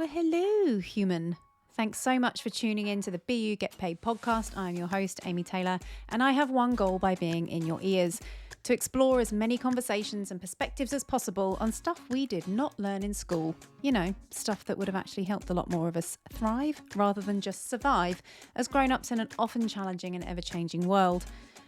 Well, hello, human. Thanks so much for tuning in to the Be You Get Paid podcast. I'm your host, Amy Taylor, and I have one goal by being in your ears: to explore as many conversations and perspectives as possible on stuff we did not learn in school. You know, stuff that would have actually helped a lot more of us thrive rather than just survive as grown-ups in an often challenging and ever-changing world.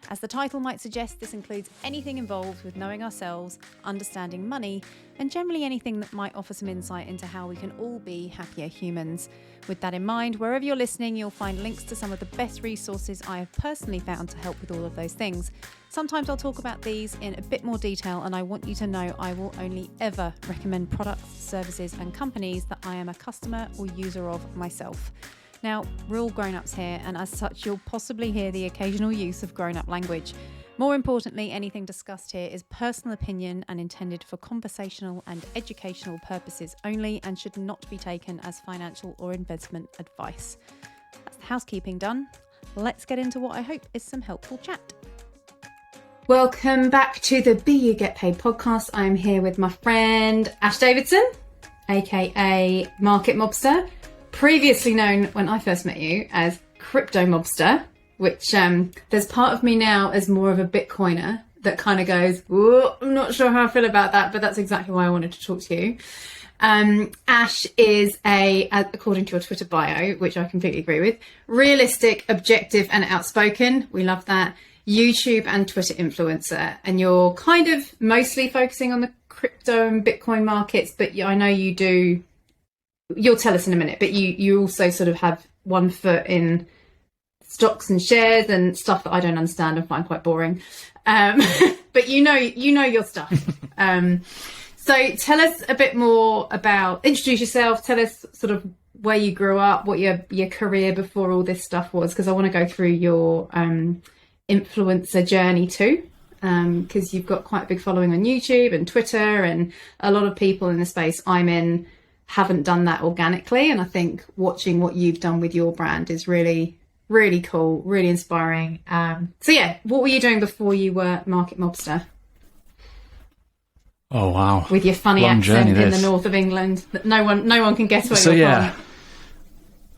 As the title might suggest, this includes anything involved with knowing ourselves, understanding money, and generally anything that might offer some insight into how we can all be happier humans. With that in mind, wherever you're listening, you'll find links to some of the best resources I have personally found to help with all of those things. Sometimes I'll talk about these in a bit more detail, and I want you to know I will only ever recommend products, services, and companies that I am a customer or user of myself. Now, we're all grown-ups here, and as such, you'll possibly hear the occasional use of grown-up language. More importantly, anything discussed here is personal opinion and intended for conversational and educational purposes only, and should not be taken as financial or investment advice. That's the housekeeping done. Let's get into what I hope is some helpful chat. Welcome back to the Be You Get Paid podcast. I'm here with my friend Ash Davidson, aka Market Mobster, previously known when I first met you as Crypto Mobster, which there's part of me now as more of a Bitcoiner that kind of goes, I'm not sure how I feel about that, but that's exactly why I wanted to talk to you. Ash is according to your Twitter bio, which I completely agree with, realistic, objective and outspoken. We love that. YouTube and Twitter influencer. And you're kind of mostly focusing on the crypto and Bitcoin markets, but I know you do. You'll tell us in a minute, but you also sort of have one foot in stocks and shares and stuff that I don't understand and find quite boring. But you know your stuff. So tell us a bit more introduce yourself, tell us sort of where you grew up, what your career before all this stuff was, because I want to go through your influencer journey too. Because you've got quite a big following on YouTube and Twitter, and a lot of people in the space I'm in haven't done that organically, and I think watching what you've done with your brand is really, really cool, really inspiring. So yeah, what were you doing before you were Market Mobster? Oh wow, with your funny long accent journey, in the north of England that no one can guess where you're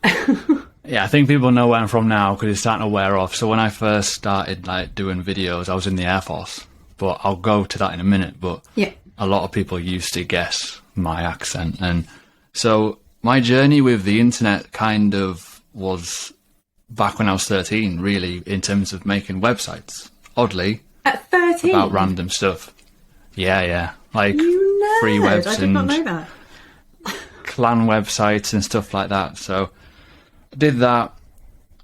from. Yeah, I think people know where I'm from now because it's starting to wear off. So when I first started doing videos, I was in the Air Force, but I'll go to that in a minute. But yeah, a lot of people used to guess my accent, and so my journey with the internet kind of was back when I was 13, really, in terms of making websites. Oddly, at 13, about random stuff. Yeah, like free webs I did not know that. clan websites and stuff like that. So I did that.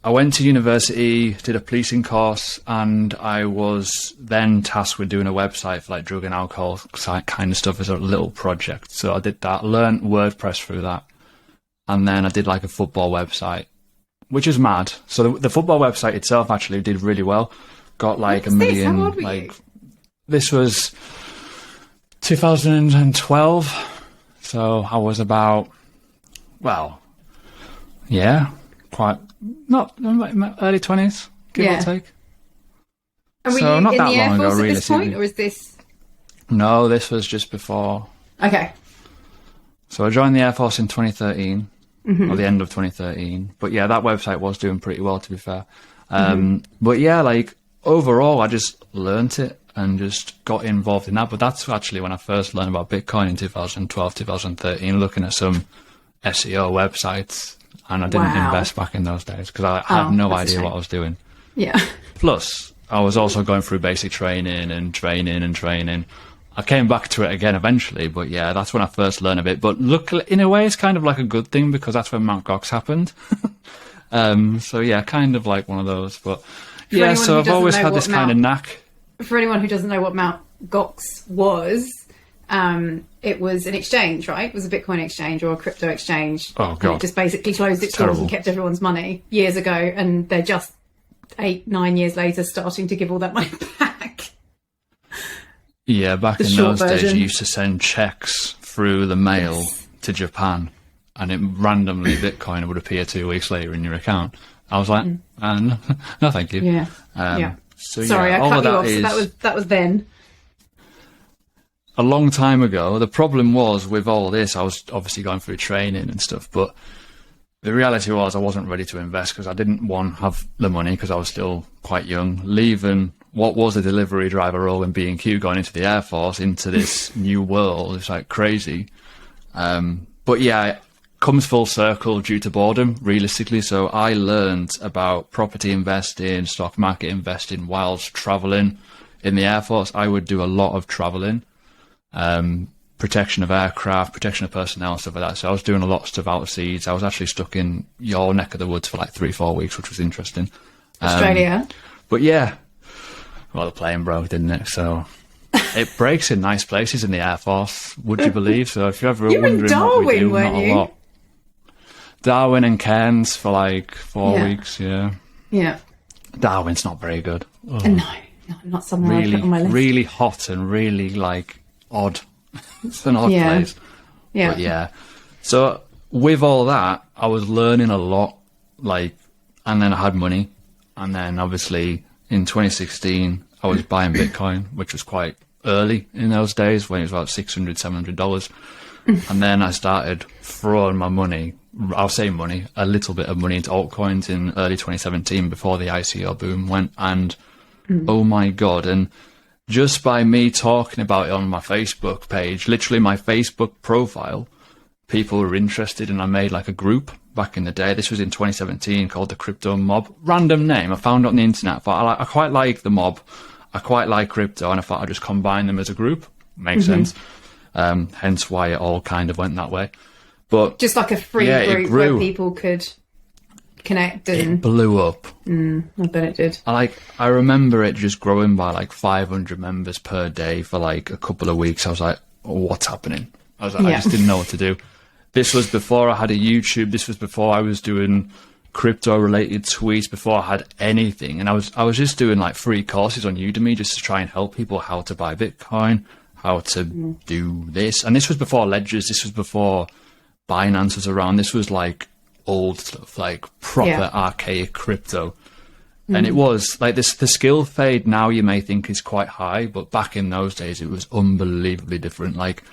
I went to university, did a policing course, and I was then tasked with doing a website for like drug and alcohol kind of stuff as a little project. So I did that, learned WordPress through that, and then I did like a football website, which is mad. So the football website itself actually did really well. Got like 1 million. How old were you? This was 2012. So I was about, quite not my early 20s, give or take. And were so you not in that the Air long Force ago, at this point, or is this? No, this was just before. Okay. So I joined the Air Force in 2013, or the end of 2013. But yeah, that website was doing pretty well, to be fair. But yeah, like overall, I just learnt it and just got involved in that. But that's actually when I first learned about Bitcoin in 2012, 2013, looking at some SEO websites. And I didn't invest back in those days because I had no idea what I was doing. Yeah. Plus, I was also going through basic training. I came back to it again eventually, but yeah, that's when I first learned a bit. But look, in a way, it's kind of like a good thing because that's when Mt. Gox happened. So yeah, kind of like one of those. But yeah, so I've always had this kind of knack. For anyone who doesn't know what Mt. Gox was, it was an exchange, right? It was a Bitcoin exchange or a crypto exchange. Oh, God. It just basically closed its doors and kept everyone's money years ago. And they're just 8-9 years later starting to give all that money back. Yeah, back in those days, you used to send checks through the mail to Japan, and it randomly Bitcoin would appear 2 weeks later in your account. I was like, no, thank you. Yeah. So sorry, yeah, I cut you that off. So that was then. a long time ago. The problem was with all this, I was obviously going through training and stuff, but the reality was I wasn't ready to invest because I didn't, one, have the money because I was still quite young, leaving what was a delivery driver role in B&Q, going into the Air Force, into this new world. It's like crazy. But yeah, it comes full circle due to boredom, realistically. So I learned about property investing, stock market investing whilst traveling in the Air Force. I would do a lot of traveling. Protection of aircraft, protection of personnel, stuff like that. So I was doing a lot of stuff overseas. I was actually stuck in your neck of the woods for like 3-4 weeks, which was interesting. Australia. But yeah, well, the plane broke, didn't it? So it breaks in nice places in the Air Force, would you believe? So if you're ever wondering Darwin, what we do, weren't not you? a lot. Darwin and Cairns for like 4 weeks, yeah. Yeah. Darwin's not very good. Oh. No, not somewhere I'd put on my list. Really hot and really like odd. It's an odd place. Yeah. But yeah. So with all that, I was learning a lot, like, and then I had money. And then obviously in 2016, I was buying Bitcoin, which was quite early in those days when it was about $600, $700. And then I started throwing my money, I'll say money, a little bit of money into altcoins in early 2017 before the ICO boom went. And oh my God. And just by me talking about it on my Facebook page, literally my Facebook profile, people were interested, and I made like a group back in the day. This was in 2017 called the Crypto Mob. Random name. I found it on the internet. But I quite like the mob. I quite like crypto, and I thought I'd just combine them as a group. Makes sense. Hence why it all kind of went that way. But just like a free group where people could connect and... It blew up. I bet it did. I remember it just growing by like 500 members per day for like a couple of weeks. I was like, oh, what's happening? I was like, I just didn't know what to do. This was before I had a YouTube. This was before I was doing crypto related tweets, before I had anything. And I was just doing like free courses on Udemy just to try and help people how to buy Bitcoin, how to do this. And this was before ledgers. This was before Binance was around. This was like old stuff, like proper archaic crypto. And it was like this, the skill fade now you may think is quite high, but back in those days it was unbelievably different. Like,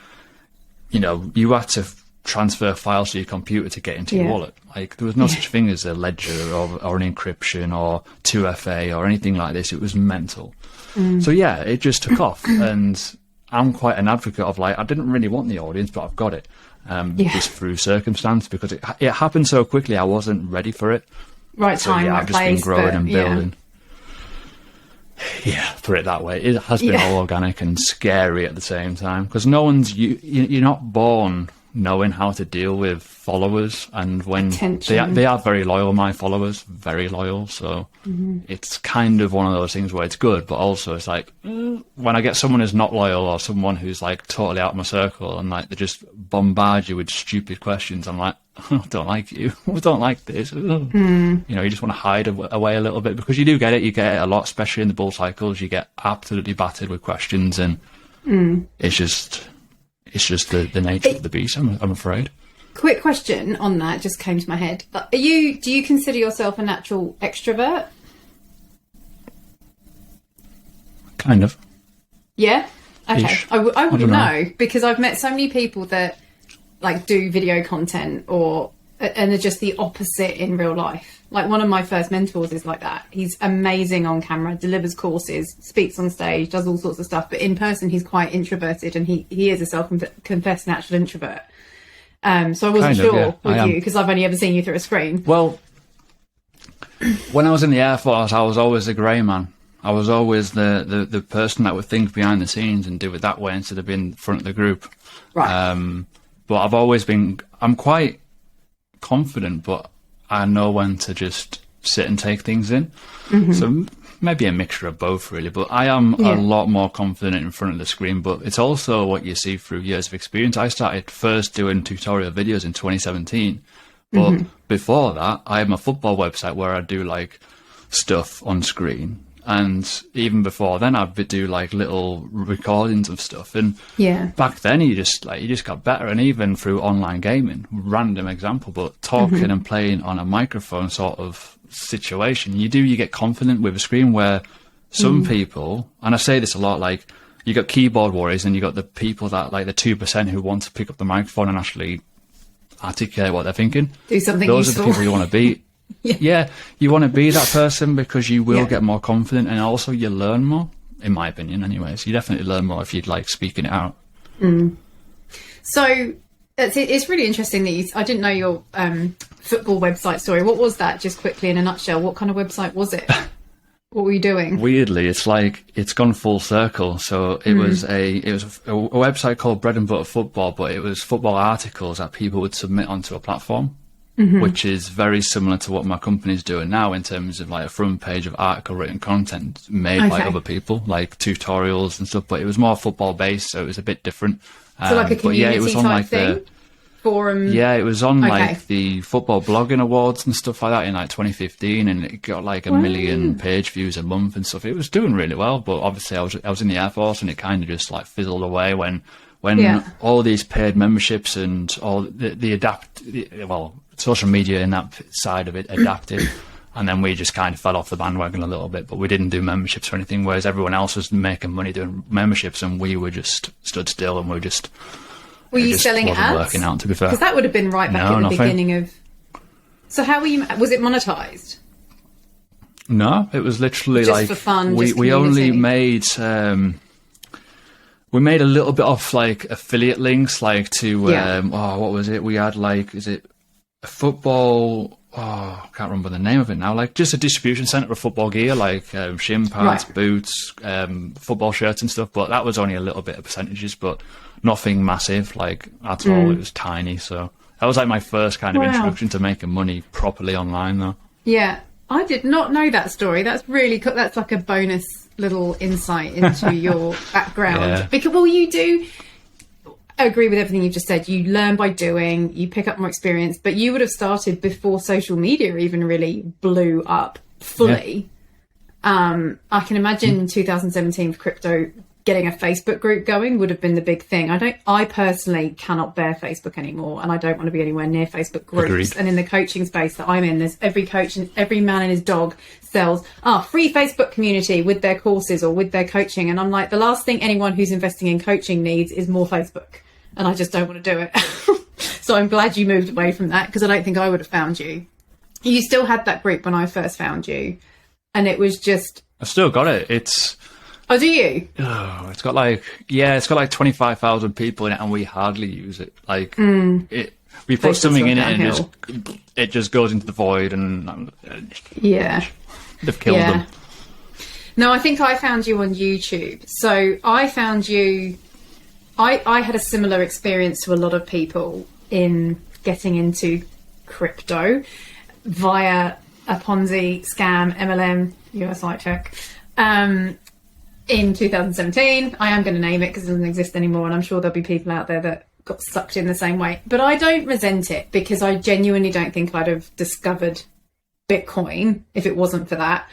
you know, you had to transfer files to your computer to get into your wallet. Like there was no such thing as a ledger or an encryption or 2FA or anything like this. It was mental. So yeah, it just took off. And I'm quite an advocate of like, I didn't really want the audience, but I've got it. Just through circumstance, because it happened so quickly. I wasn't ready for it. Right time, right I've just place, been growing and building. Yeah, put it that way. It has been all organic and scary at the same time, because no one's you're not born knowing how to deal with followers, and when they are very loyal. My followers, very loyal, so it's kind of one of those things where it's good, but also it's like when I get someone who's not loyal or someone who's like totally out of my circle and like they just bombard you with stupid questions, I'm like, I don't like you. I don't like this. You know, you just want to hide away a little bit, because you do get it. You get it a lot, especially in the bull cycles. You get absolutely battered with questions, and it's just the nature of the beast, I'm afraid. Quick question on that just came to my head. Do you consider yourself a natural extrovert? Kind of. Yeah? Okay. Ish. I wouldn't don't know, because I've met so many people that like do video content and are just the opposite in real life. Like one of my first mentors is like that. He's amazing on camera, delivers courses, speaks on stage, does all sorts of stuff. But in person, he's quite introverted, and he is a self-confessed natural introvert. So I wasn't sure with you, because I've only ever seen you through a screen. Well, when I was in the Air Force, I was always the grey man. I was always the person that would think behind the scenes and do it that way instead of being in front of the group. Right. But I'm quite confident, but I know when to just sit and take things in. So maybe a mixture of both, really. But I am a lot more confident in front of the screen. But it's also what you see through years of experience. I started first doing tutorial videos in 2017. But before that, I had my football website where I do like stuff on screen. And even before then, I'd do like little recordings of stuff. And back then, you just got better. And even through online gaming, random example, but talking and playing on a microphone sort of situation, you get confident with a screen, where some people, and I say this a lot, like you got keyboard warriors, and you got the people that like the 2% who want to pick up the microphone and actually articulate what they're thinking. Do something Those useful. are the people you want to be. Yeah, you want to be that person because you will get more confident, and also you learn more, in my opinion anyways. You definitely learn more if you'd like speaking it out. So it's really interesting that I didn't know your football website story. What was that, just quickly in a nutshell? What kind of website was it? What were you doing? Weirdly, it's like it's gone full circle. So it was a website called Bread and Butter Football, but it was football articles that people would submit onto a platform, which is very similar to what my company's doing now in terms of like a front page of article written content made by other people, like tutorials and stuff. But it was more football based, so it was a bit different. So like a community it was on type like thing? Forum? Yeah, it was on like the football blogging awards and stuff like that in like 2015, and it got like a million page views a month and stuff. It was doing really well, but obviously I was in the Air Force, and it kind of just like fizzled away when all these paid memberships and all social media in that side of it adapted. And then we just kind of fell off the bandwagon a little bit, but we didn't do memberships or anything, whereas everyone else was making money doing memberships, and we were just stood still, and we were just... Were you selling ads? Working out, to be fair. Because that would have been right back at the beginning of... So how were you... Was it monetized? No, it was literally just like... for fun, we only made... we made a little bit of like affiliate links, like to... what was it? We had like... Is it a football... I can't remember the name of it now. Like just a distribution centre of football gear, like shin pads, boots, football shirts and stuff. But that was only a little bit of percentages, but nothing massive, like at all. It was tiny. So that was like my first kind of introduction to making money properly online, though. Yeah, I did not know that story. That's really cool. That's like a bonus little insight into your background. Yeah. Because you do. I agree with everything you've just said. You learn by doing, you pick up more experience, but you would have started before social media even really blew up fully. I can imagine in 2017 for crypto, getting a Facebook group going would have been the big thing. I personally cannot bear Facebook anymore, and I don't want to be anywhere near Facebook groups. Agreed. And in the coaching space that I'm in, there's every coach and every man and his dog sells free Facebook community with their courses or with their coaching. And I'm like, the last thing anyone who's investing in coaching needs is more Facebook. And I just don't want to do it. So I'm glad you moved away from that, because I don't think I would have found you. You still had that group when I first found you. And it was just... I've still got it. It's... Oh, do you? It's got like 25,000 people in it, and we hardly use it. Like we put something in it, and it just goes into the void, and they've killed them. No, I think I found you on YouTube. So I found you... I had a similar experience to a lot of people in getting into crypto via a Ponzi scam, MLM, US light check, in 2017. I am going to name it because it doesn't exist anymore, and I'm sure there'll be people out there that got sucked in the same way. But I don't resent it, because I genuinely don't think I'd have discovered Bitcoin if it wasn't for that.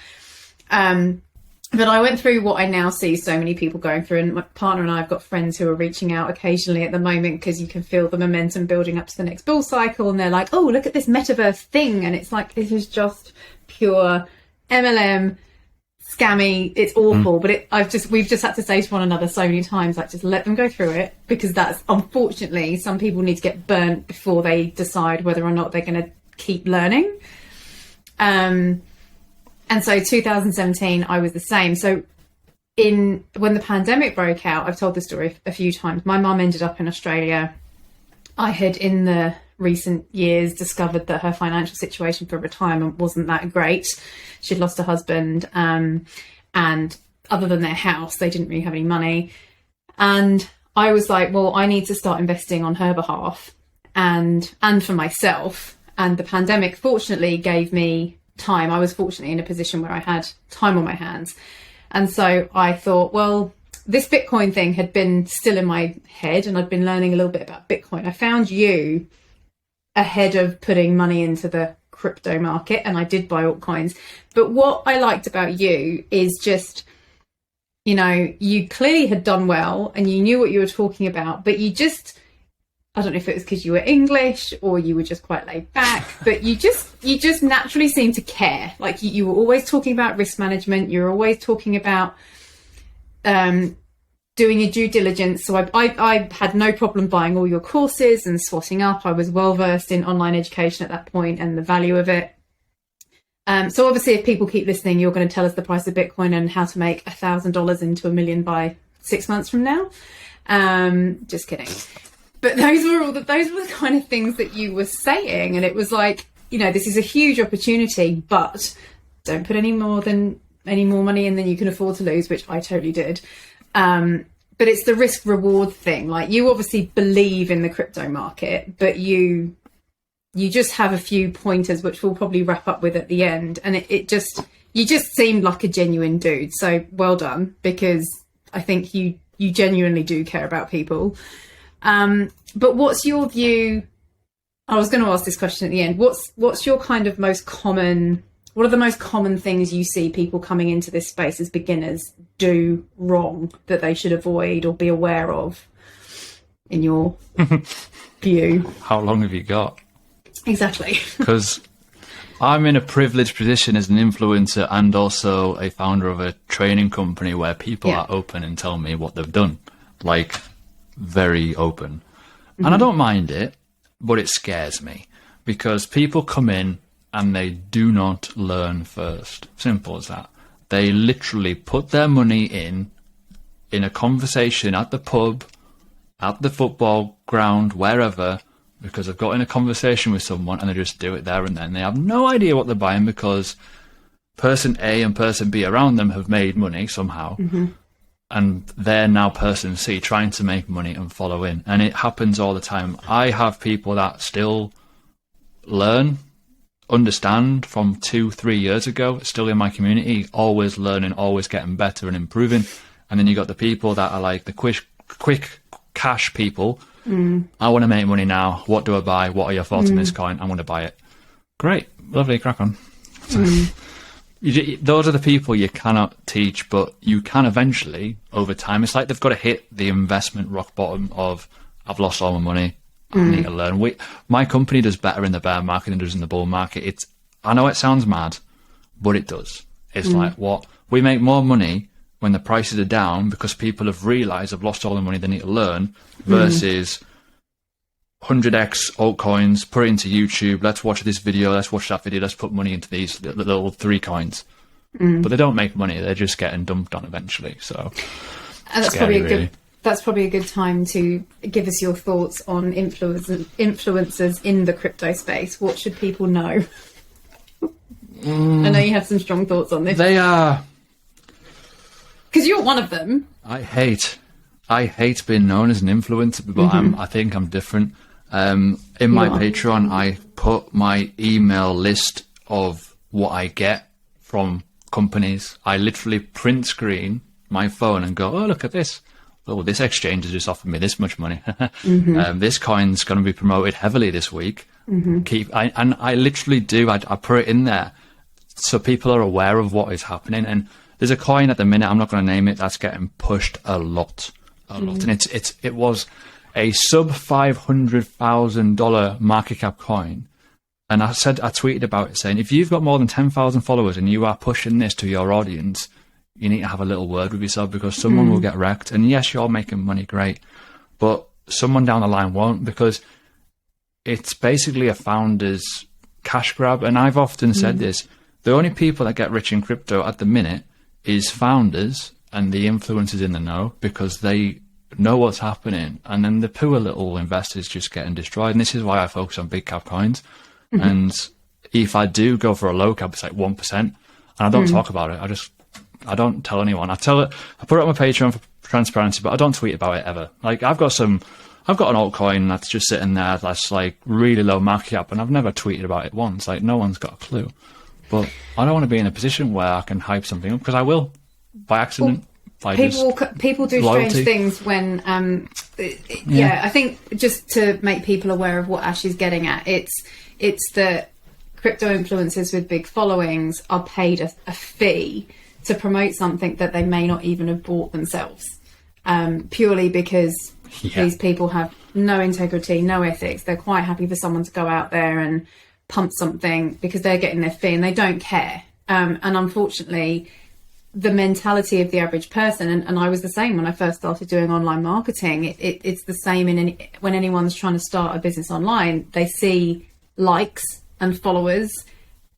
But I went through what I now see so many people going through, and my partner and I have got friends who are reaching out occasionally at the moment, because you can feel the momentum building up to the next bull cycle, and they're like, oh, look at this metaverse thing, and it's like, this is just pure MLM scammy. It's awful. But we've just had to say to one another so many times, like, just let them go through it, because that's, unfortunately, some people need to get burnt before they decide whether or not they're going to keep learning. And so 2017, I was the same. So when the pandemic broke out, I've told this story a few times. My mum ended up in Australia. I had, in the recent years, discovered that her financial situation for retirement wasn't that great. She'd lost her husband, and other than their house, they didn't really have any money. And I was like, well, I need to start investing on her behalf and for myself. And the pandemic, fortunately, gave me time. I was fortunately in a position where I had time on my hands. And so I thought, well, this Bitcoin thing had been still in my head, and I'd been learning a little bit about Bitcoin. I found you ahead of putting money into the crypto market, and I did buy altcoins. But what I liked about you is just, you clearly had done well and you knew what you were talking about, but you just, I don't know if it was because you were English or you were just quite laid back, but you just naturally seemed to care. Like you were always talking about risk management. You were always talking about doing your due diligence. So I had no problem buying all your courses and swatting up. I was well versed in online education at that point and the value of it. So obviously, if people keep listening, you're going to tell us the price of Bitcoin and how to make $1,000 into $1 million by 6 months from now. Just kidding. But those were the kind of things that you were saying, and it was like, you know, this is a huge opportunity, but don't put any more money in than you can afford to lose, which I totally did. But it's the risk reward thing. Like, you obviously believe in the crypto market, but you just have a few pointers, which we'll probably wrap up with at the end. And you just seemed like a genuine dude. So well done, because I think you genuinely do care about people. But what's your view? I was going to ask this question at the end. What's your kind of what are the most common things you see people coming into this space as beginners do wrong that they should avoid or be aware of, in your view? How long have you got? Exactly. Because I'm in a privileged position as an influencer and also a founder of a training company where people are open and tell me what they've done. Like, very open. And I don't mind it, but it scares me because people come in and they do not learn first. Simple as that. They literally put their money in a conversation at the pub, at the football ground, wherever, because they've got in a conversation with someone and they just do it there and then. They have no idea what they're buying because person A and person B around them have made money somehow. And they're now person C trying to make money and follow in. And it happens all the time. I have people that still learn, understand from 2-3 years ago, still in my community, always learning, always getting better and improving. And then you got the people that are like the quick cash people. I want to make money now. What do I buy? What are your thoughts on this coin? I'm going to buy it. Great. Lovely. Crack on. Those are the people you cannot teach, but you can eventually, over time. It's like they've got to hit the investment rock bottom of, I've lost all my money. I need to learn. My company does better in the bear market than it does in the bull market. I know it sounds mad, but it does. It's like, we make more money when the prices are down because people have realised they've lost all the money they need to learn versus 100x altcoins, put it into YouTube, let's watch this video, let's watch that video, let's put money into these little 3 coins. But they don't make money, they're just getting dumped on eventually. So that's probably a good time to give us your thoughts on influencers in the crypto space. What should people know? I know you have some strong thoughts on this. They are... Because you're one of them. I hate being known as an influencer, but I think I'm different. In my Patreon, I put my email list of what I get from companies. I literally print screen my phone and go, oh, look at this. Oh, this exchange has just offered me this much money. This coin's going to be promoted heavily this week. I literally do. I put it in there so people are aware of what is happening. And there's a coin at the minute, I'm not going to name it, that's getting pushed a lot. And it was a sub $500,000 market cap coin. And I tweeted about it saying, if you've got more than 10,000 followers and you are pushing this to your audience, you need to have a little word with yourself because someone will get wrecked. And yes, you're making money, great. But someone down the line won't, because it's basically a founder's cash grab. And I've often said this, the only people that get rich in crypto at the minute is founders and the influencers in the know, because they know what's happening. And then the poor little investors just getting destroyed. And this is why I focus on big cap coins. And if I do go for a low cap, it's like 1%. And I don't talk about it. I don't tell anyone. I put it on my Patreon for transparency, but I don't tweet about it ever. Like I've got an altcoin that's just sitting there that's like really low market cap, and I've never tweeted about it once. Like no one's got a clue. But I don't want to be in a position where I can hype something up, because I will by accident. People do loyalty. Strange things when I think just to make people aware of what Ash is getting at, it's that crypto influencers with big followings are paid a fee to promote something that they may not even have bought themselves, purely because these people have no integrity, no ethics. They're quite happy for someone to go out there and pump something because they're getting their fee and they don't care. And unfortunately, the mentality of the average person. And I was the same when I first started doing online marketing. It's the same when anyone's trying to start a business online. They see likes and followers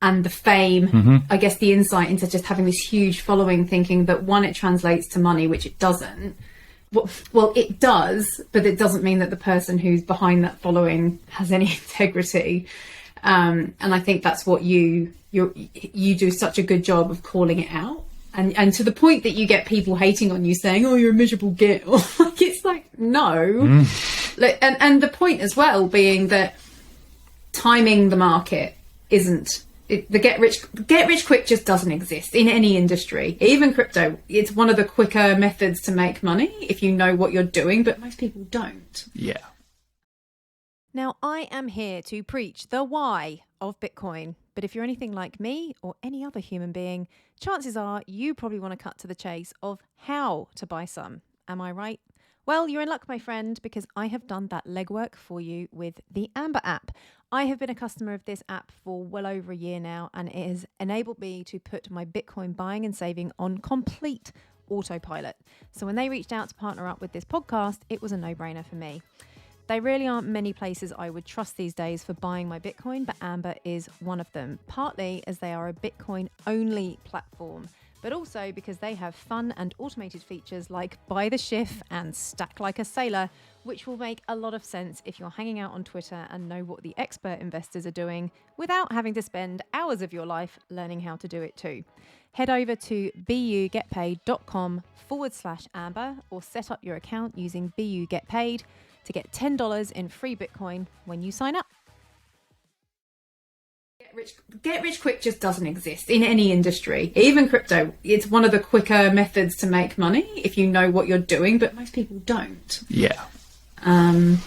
and the fame, I guess the insight into just having this huge following, thinking that one, it translates to money, which it doesn't. Well, it does, but it doesn't mean that the person who's behind that following has any integrity. And I think that's what you do such a good job of calling it out. And to the point that you get people hating on you saying, oh, you're a miserable git. It's like, no. And the point as well being that timing the market isn't, the get rich quick just doesn't exist in any industry, even crypto. It's one of the quicker methods to make money if you know what you're doing, but most people don't. Yeah. Now, I am here to preach the why of Bitcoin. But if you're anything like me or any other human being, chances are you probably want to cut to the chase of how to buy some. Am I right? Well, you're in luck, my friend, because I have done that legwork for you with the Amber app. I have been a customer of this app for well over a year now, and it has enabled me to put my Bitcoin buying and saving on complete autopilot. So when they reached out to partner up with this podcast, it was a no-brainer for me. There really aren't many places I would trust these days for buying my Bitcoin, but Amber is one of them, partly as they are a Bitcoin-only platform, but also because they have fun and automated features like Buy the Shift and Stack Like a Sailor, which will make a lot of sense if you're hanging out on Twitter and know what the expert investors are doing without having to spend hours of your life learning how to do it too. Head over to bugetpaid.com/Amber or set up your account using BU Get Paid to get $10 in free Bitcoin when you sign up. Get rich quick just doesn't exist in any industry, even crypto. It's one of the quicker methods to make money if you know what you're doing, but most people don't. Yeah. And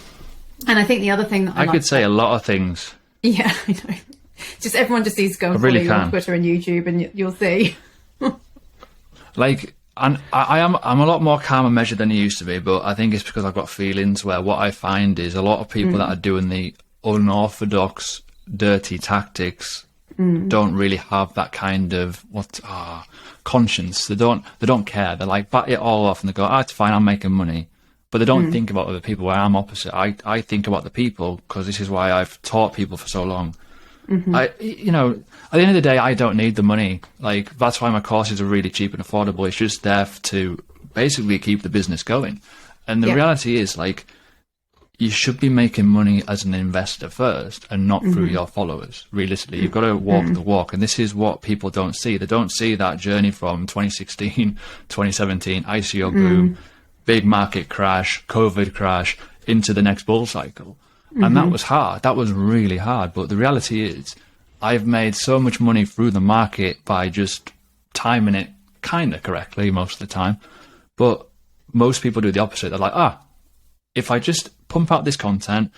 I think the other thing that I could say a lot of things. Yeah, I know. Just everyone just needs to go and follow you on Twitter and YouTube, and you'll see. And I'm a lot more calm and measured than I used to be, but I think it's because I've got feelings where what I find is a lot of people that are doing the unorthodox, dirty tactics don't really have that kind of conscience. They don't care. They like bat it all off and they go, it's fine, I'm making money. But they don't think about other people, where I'm opposite. I think about the people, because this is why I've taught people for so long. At the end of the day, I don't need the money. Like, that's why my courses are really cheap and affordable. It's just there to basically keep the business going. And the reality is, like, you should be making money as an investor first and not through your followers. Realistically, you've got to walk the walk. And this is what people don't see. They don't see that journey from 2016, 2017, ICO boom, big market crash, COVID crash, into the next bull cycle. And that was hard. That was really hard. But the reality is, I've made so much money through the market by just timing it kind of correctly most of the time. But most people do the opposite. They're like, if I just pump out this content.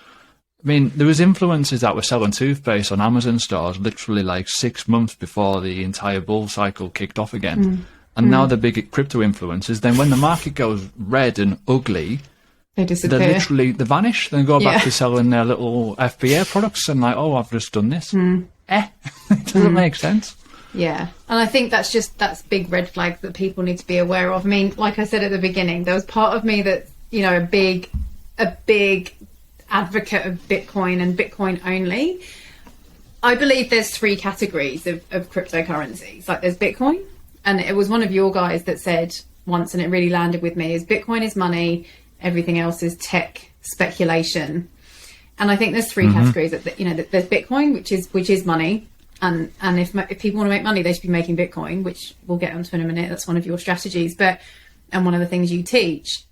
I mean, there was influencers that were selling toothpaste on Amazon stores literally like 6 months before the entire bull cycle kicked off again. And now the big crypto influencers, then when the market goes red and ugly, they disappear. They vanish, then go back to selling their little FBA products and like, I've just done this. It doesn't make sense. Yeah. And I think that's big red flags that people need to be aware of. I mean, like I said at the beginning, there was part of me that, a big advocate of Bitcoin and Bitcoin only. I believe there's 3 categories of cryptocurrencies. Like, there's Bitcoin, and it was one of your guys that said once, and it really landed with me, is Bitcoin is money, everything else is tech speculation. And I think there's 3 categories. That there's Bitcoin, which is money, and if people want to make money, they should be making Bitcoin, which we'll get onto in a minute. That's one of your strategies, and one of the things you teach.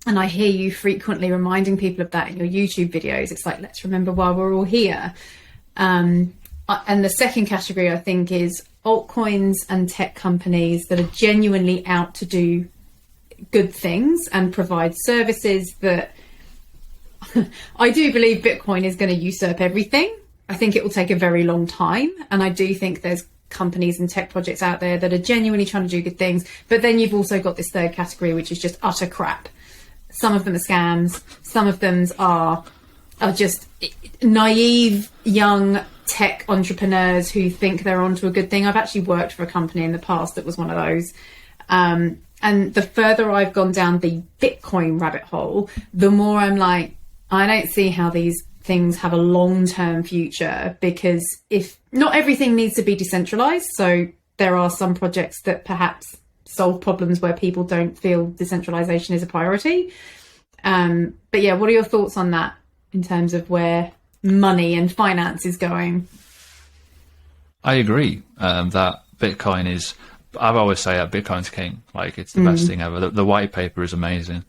And I hear you frequently reminding people of that in your YouTube videos. It's like, let's remember why we're all here. And the second category, I think, is altcoins and tech companies that are genuinely out to do good things and provide services that I do believe Bitcoin is going to usurp everything. I think it will take a very long time. And I do think there's companies and tech projects out there that are genuinely trying to do good things. But then you've also got this third category, which is just utter crap. Some of them are scams. Some of them are just naive, young tech entrepreneurs who think they're onto a good thing. I've actually worked for a company in the past that was one of those. And the further I've gone down the Bitcoin rabbit hole, the more I'm like, I don't see how these things have a long-term future, because if not everything needs to be decentralized. So there are some projects that perhaps solve problems where people don't feel decentralization is a priority. But yeah, what are your thoughts on that in terms of where money and finance is going? I agree that Bitcoin is, I've always say that Bitcoin's king. Like, it's the best thing ever. The white paper is amazing.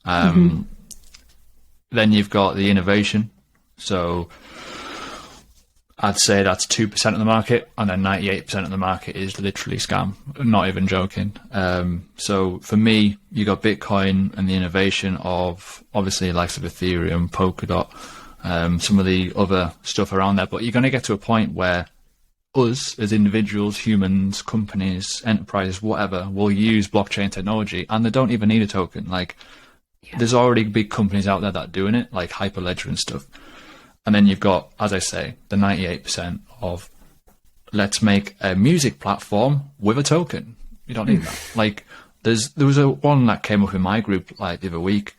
Then you've got the innovation. So I'd say that's 2% of the market, and then 98% of the market is literally scam. I'm not even joking. So for me, you got Bitcoin and the innovation of obviously likes of Ethereum, Polkadot, some of the other stuff around there. But you're going to get to a point where us as individuals, humans, companies, enterprises, whatever, will use blockchain technology, and they don't even need a token. Like, there's already big companies out there that are doing it, like Hyperledger and stuff. And then you've got, as I say, the 98% of let's make a music platform with a token. You don't need that. Like, there was one that came up in my group like the other week.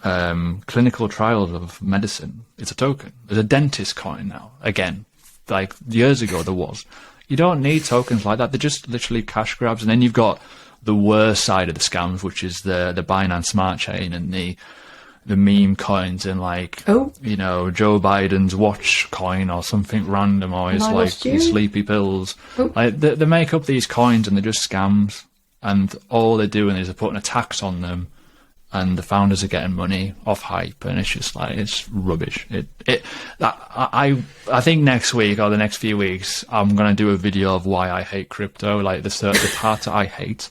Clinical trials of medicine. It's a token. There's a dentist coin now. Again, like years ago there was. You don't need tokens like that. They're just literally cash grabs. And then you've got the worst side of the scams, which is the Binance Smart Chain and the meme coins, and like, you know, Joe Biden's watch coin or something random, or his sleepy pills. Like, they make up these coins and they're just scams, and all they're doing is they're putting a tax on them, and the founders are getting money off hype, and it's just like, it's rubbish. I think next week or the next few weeks I'm going to do a video of why I hate crypto, like the part that I hate,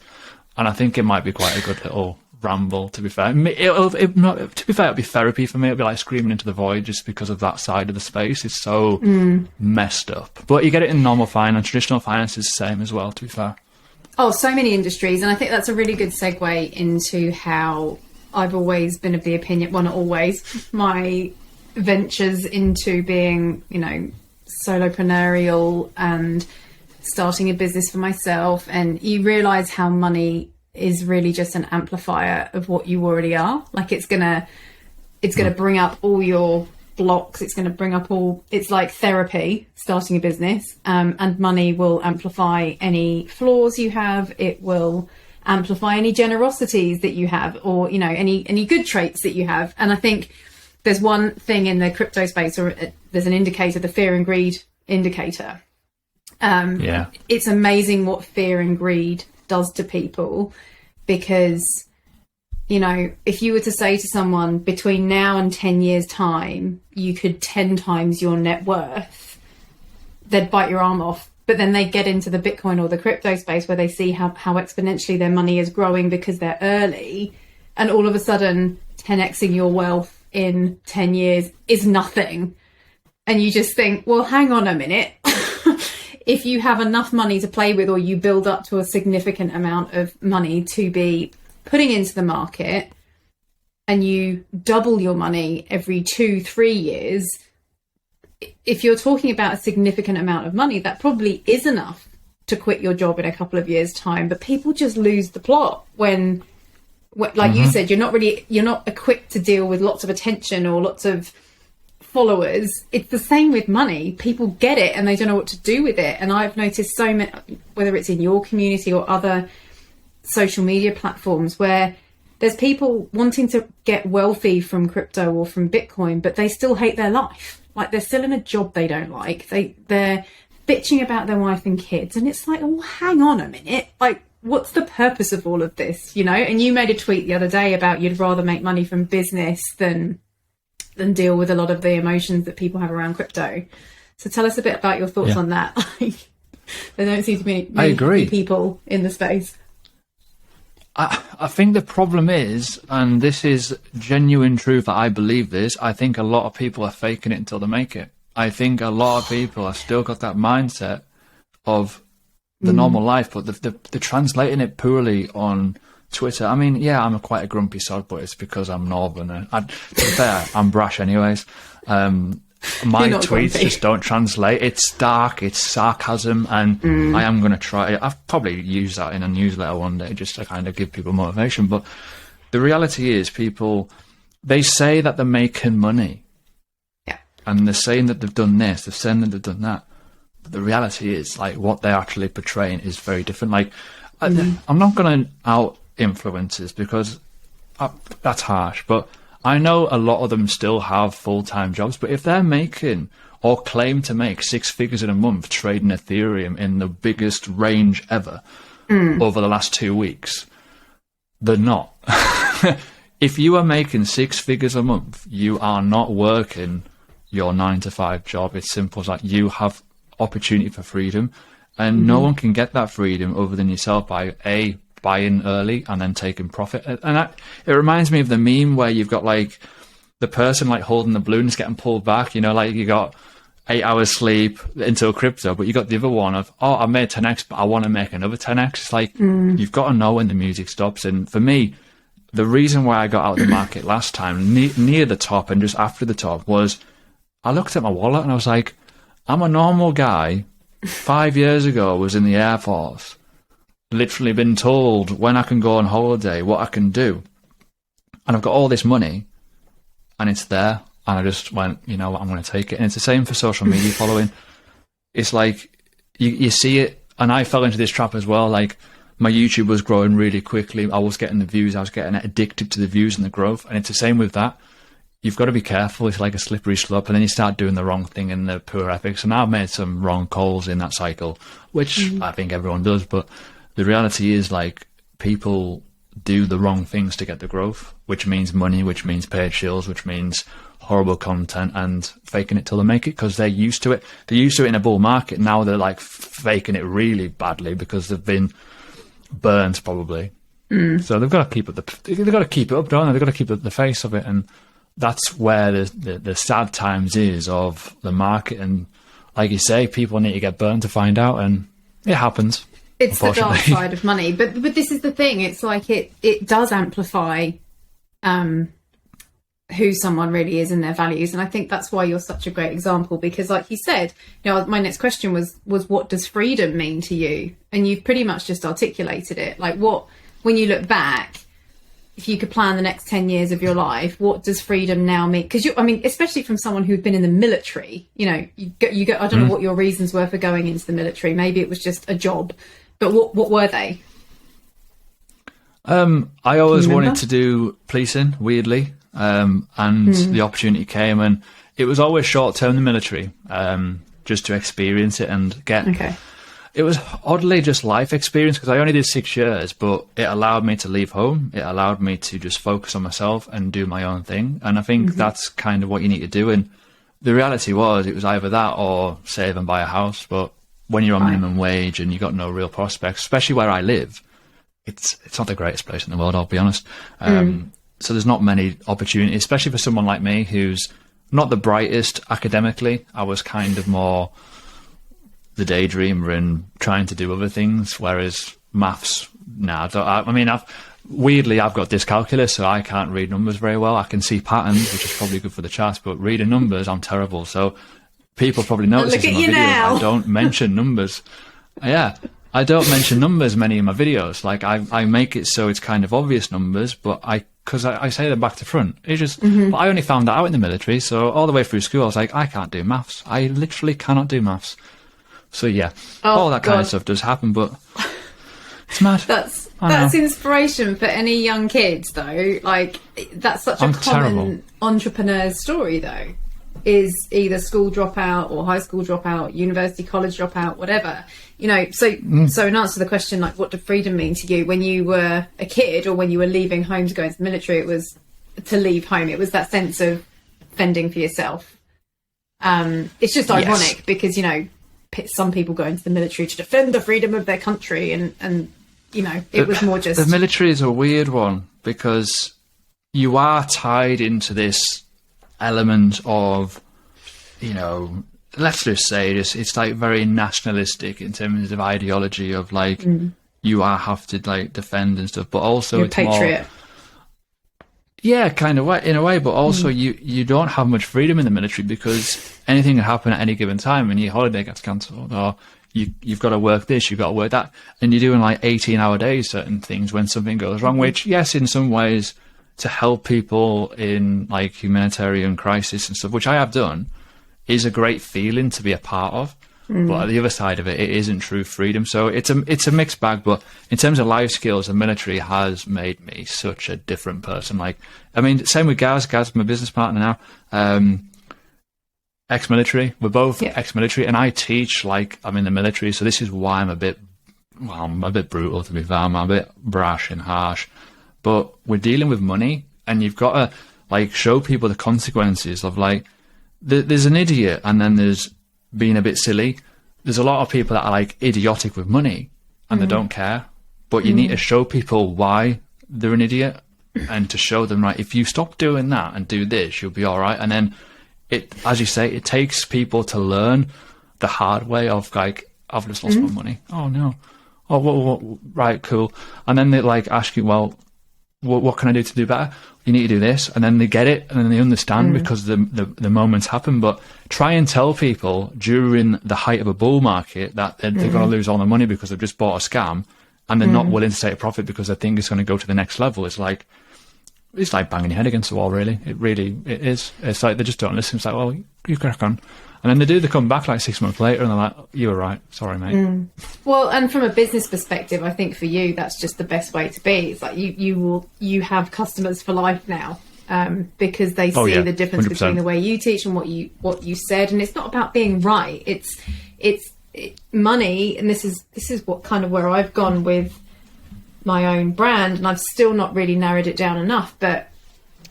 and I think it might be quite a good little ramble, to be fair. It'll be therapy for me. It'll be like screaming into the void, just because of that side of the space. It's so messed up. But you get it in normal finance. Traditional finance is the same as well, to be fair. Oh, so many industries. And I think that's a really good segue into how I've always been of the opinion, well, not always, my ventures into being, you know, solopreneurial and starting a business for myself. And you realise how money is really just an amplifier of what you already are. Like, it's gonna bring up all your blocks. It's gonna bring up it's like therapy, starting a business, and money will amplify any flaws you have. It will amplify any generosities that you have, or, you know, any good traits that you have. And I think there's one thing in the crypto space, or there's an indicator, the fear and greed indicator. It's amazing what fear and greed does to people, because, you know, if you were to say to someone between now and 10 years time you could 10 times your net worth, they'd bite your arm off. But then they get into the Bitcoin or the crypto space where they see how exponentially their money is growing because they're early, and all of a sudden 10xing your wealth in 10 years is nothing. And you just think, well, hang on a minute. If you have enough money to play with, or you build up to a significant amount of money to be putting into the market, and you double your money every 2-3 years, if you're talking about a significant amount of money, that probably is enough to quit your job in a couple of years' time. But people just lose the plot when like you said, you're not equipped to deal with lots of attention or lots of followers. It's the same with money. People get it and they don't know what to do with it. And I've noticed so many, whether it's in your community or other social media platforms, where there's people wanting to get wealthy from crypto or from Bitcoin, but they still hate their life. Like, they're still in a job they don't like. They're bitching about their wife and kids. And it's like, oh, hang on a minute. Like, what's the purpose of all of this, you know? And you made a tweet the other day about you'd rather make money from business than deal with a lot of the emotions that people have around crypto. So tell us a bit about your thoughts on that. There don't seem to be many people in the space. I think the problem is, and this is genuine truth that I believe this, I think a lot of people are faking it until they make it. I think a lot of people have still got that mindset of the normal life, but they're translating it poorly on Twitter. I mean, yeah, I'm quite a grumpy sod, but it's because I'm northern. And to be fair, I'm brash anyways. My You're not tweets grumpy. just don't translate. It's dark, it's sarcasm, and I am going to try. I've probably used that in a newsletter one day just to kind of give people motivation. But the reality is, people, they say that they're making money. Yeah. And they're saying that they've done this, they're saying that they've done that. But the reality is, like, what they're actually portraying is very different. Like, I'm not going to out influencers because that's harsh, but I know a lot of them still have full-time jobs, but if they're making or claim to make 6 figures in a month trading Ethereum in the biggest range ever over the last 2 weeks, they're not. If you are making 6 figures a month, you are not working your 9-to-5 job. It's simple as that. You have opportunity for freedom, and no one can get that freedom other than yourself by buying early and then taking profit. And it reminds me of the meme where you've got like the person like holding the balloons getting pulled back, you know, like you got 8 hours sleep into a crypto, but you got the other one of, oh, I made 10x, but I want to make another 10x. It's like, you've got to know when the music stops. And for me, the reason why I got out of the market last time, near the top and just after the top, was I looked at my wallet and I was like, I'm a normal guy. 5 years ago, I was in the Air Force. Literally been told when I can go on holiday, what I can do. And I've got all this money and it's there. And I just went, you know what, I'm going to take it. And it's the same for social media following. It's like, you see it. And I fell into this trap as well. Like, my YouTube was growing really quickly. I was getting the views. I was getting addicted to the views and the growth. And it's the same with that. You've got to be careful. It's like a slippery slope. And then you start doing the wrong thing in the poor ethics. And I've made some wrong calls in that cycle, which I think everyone does. But the reality is, like, people do the wrong things to get the growth, which means money, which means paid shills, which means horrible content and faking it till they make it because they're used to it. They're used to it in a bull market. Now they're like faking it really badly because they've been burnt probably. So they've got to keep it. They've got to keep it up, don't they? They've got to keep the face of it, and that's where the sad times is of the market. And like you say, people need to get burned to find out, and it happens. It's the dark side of money, but this is the thing. It's like it does amplify who someone really is and their values, and I think that's why you're such a great example. Because, like you said, you know, my next question was what does freedom mean to you? And you've pretty much just articulated it. Like, what, when you look back, if you could plan the next 10 years of your life, what does freedom now mean? Because I mean, especially from someone who'd been in the military, you know, you go. I don't know what your reasons were for going into the military. Maybe it was just a job. But what were they? I always wanted to do policing, weirdly, and the opportunity came, and it was always short-term, the military, just to experience it and get... Okay. It was oddly just life experience because I only did 6 years, but it allowed me to leave home. It allowed me to just focus on myself and do my own thing. And I think that's kind of what you need to do. And the reality was, it was either that or save and buy a house, but when you're on minimum wage and you've got no real prospects, especially where I live, it's not the greatest place in the world, I'll be honest. So there's not many opportunities, especially for someone like me who's not the brightest academically. I was kind of more the daydreamer and trying to do other things, whereas maths, I've got dyscalculia, so I can't read numbers very well. I can see patterns, which is probably good for the charts, but reading numbers, I'm terrible. So people probably notice this in my videos. I don't mention numbers. Yeah, I don't mention numbers many in my videos. Like, I make it so it's kind of obvious numbers, but because I say them back to front. It's just, but I only found that out in the military. So all the way through school, I was like, I can't do maths. I literally cannot do maths. So yeah, all that kind of stuff does happen, but it's mad. That's inspiration for any young kids, though. Like, that's such a common entrepreneur's story, though. Is either school dropout or high school dropout, university, college dropout, whatever. You know, so in answer to the question, like, what did freedom mean to you when you were a kid or when you were leaving home to go into the military? It was to leave home. It was that sense of fending for yourself. It's just ironic because, you know, some people go into the military to defend the freedom of their country, and you know, it was more just... The military is a weird one because you are tied into this element of, you know, let's just say it's like very nationalistic in terms of ideology of like you have to like defend and stuff, but also You're it's a patriot. Yeah, kind of way, in a way, but also you don't have much freedom in the military because anything can happen at any given time, and your holiday gets cancelled, or you've got to work this, you've got to work that, and you're doing like 18-hour days, certain things when something goes wrong, which, yes, in some ways, to help people in like humanitarian crisis and stuff, which I have done, is a great feeling to be a part of. But on the other side of it, it isn't true freedom. So it's a mixed bag. But in terms of life skills, the military has made me such a different person. Like, I mean, same with Gaz. Gaz, my business partner now, ex-military. We're both ex-military, and I teach like I'm in the military. So this is why I'm a bit brutal, to be fair. I'm a bit brash and harsh. But we're dealing with money, and you've got to like show people the consequences of like there's an idiot, and then there's being a bit silly. There's a lot of people that are like idiotic with money and they don't care, but you need to show people why they're an idiot, and to show them, right, if you stop doing that and do this, you'll be all right. And then it, as you say, it takes people to learn the hard way of like, I've just lost my money. Oh no. Oh, what, right, cool. And then they like ask you, well, what can I do to do better? You need to do this, and then they get it, and then they understand because the moments happen. But try and tell people during the height of a bull market that they're going to lose all their money because they've just bought a scam, and they're not willing to take a profit because they think it's going to go to the next level. It's like banging your head against the wall, really. It is. It's like they just don't listen. It's like, well, you crack on. And then they come back like 6 months later, and they're like, oh, you were right. Sorry, mate. Well, and from a business perspective, I think for you, that's just the best way to be. It's like you have customers for life now, because they see the difference 100%. between the way you teach and what you said. And it's not about being right. It's money. And this is what kind of where I've gone with my own brand, and I've still not really narrowed it down enough, but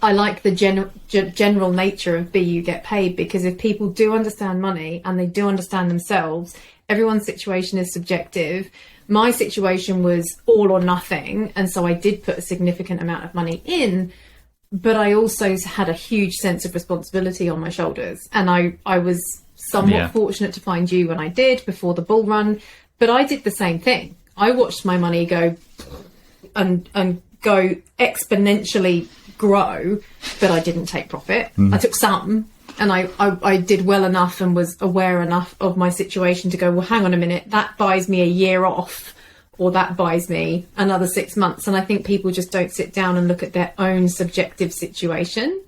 I like the general nature of Be You Get Paid, because if people do understand money and they do understand themselves, everyone's situation is subjective. My situation was all or nothing, and so I did put a significant amount of money in, but I also had a huge sense of responsibility on my shoulders, and I was somewhat fortunate to find you when I did before the bull run, but I did the same thing. I watched my money go and go exponentially grow, but I didn't take profit. I took some, and I did well enough and was aware enough of my situation to go, well, hang on a minute, that buys me a year off, or that buys me another 6 months. And I think people just don't sit down and look at their own subjective situation,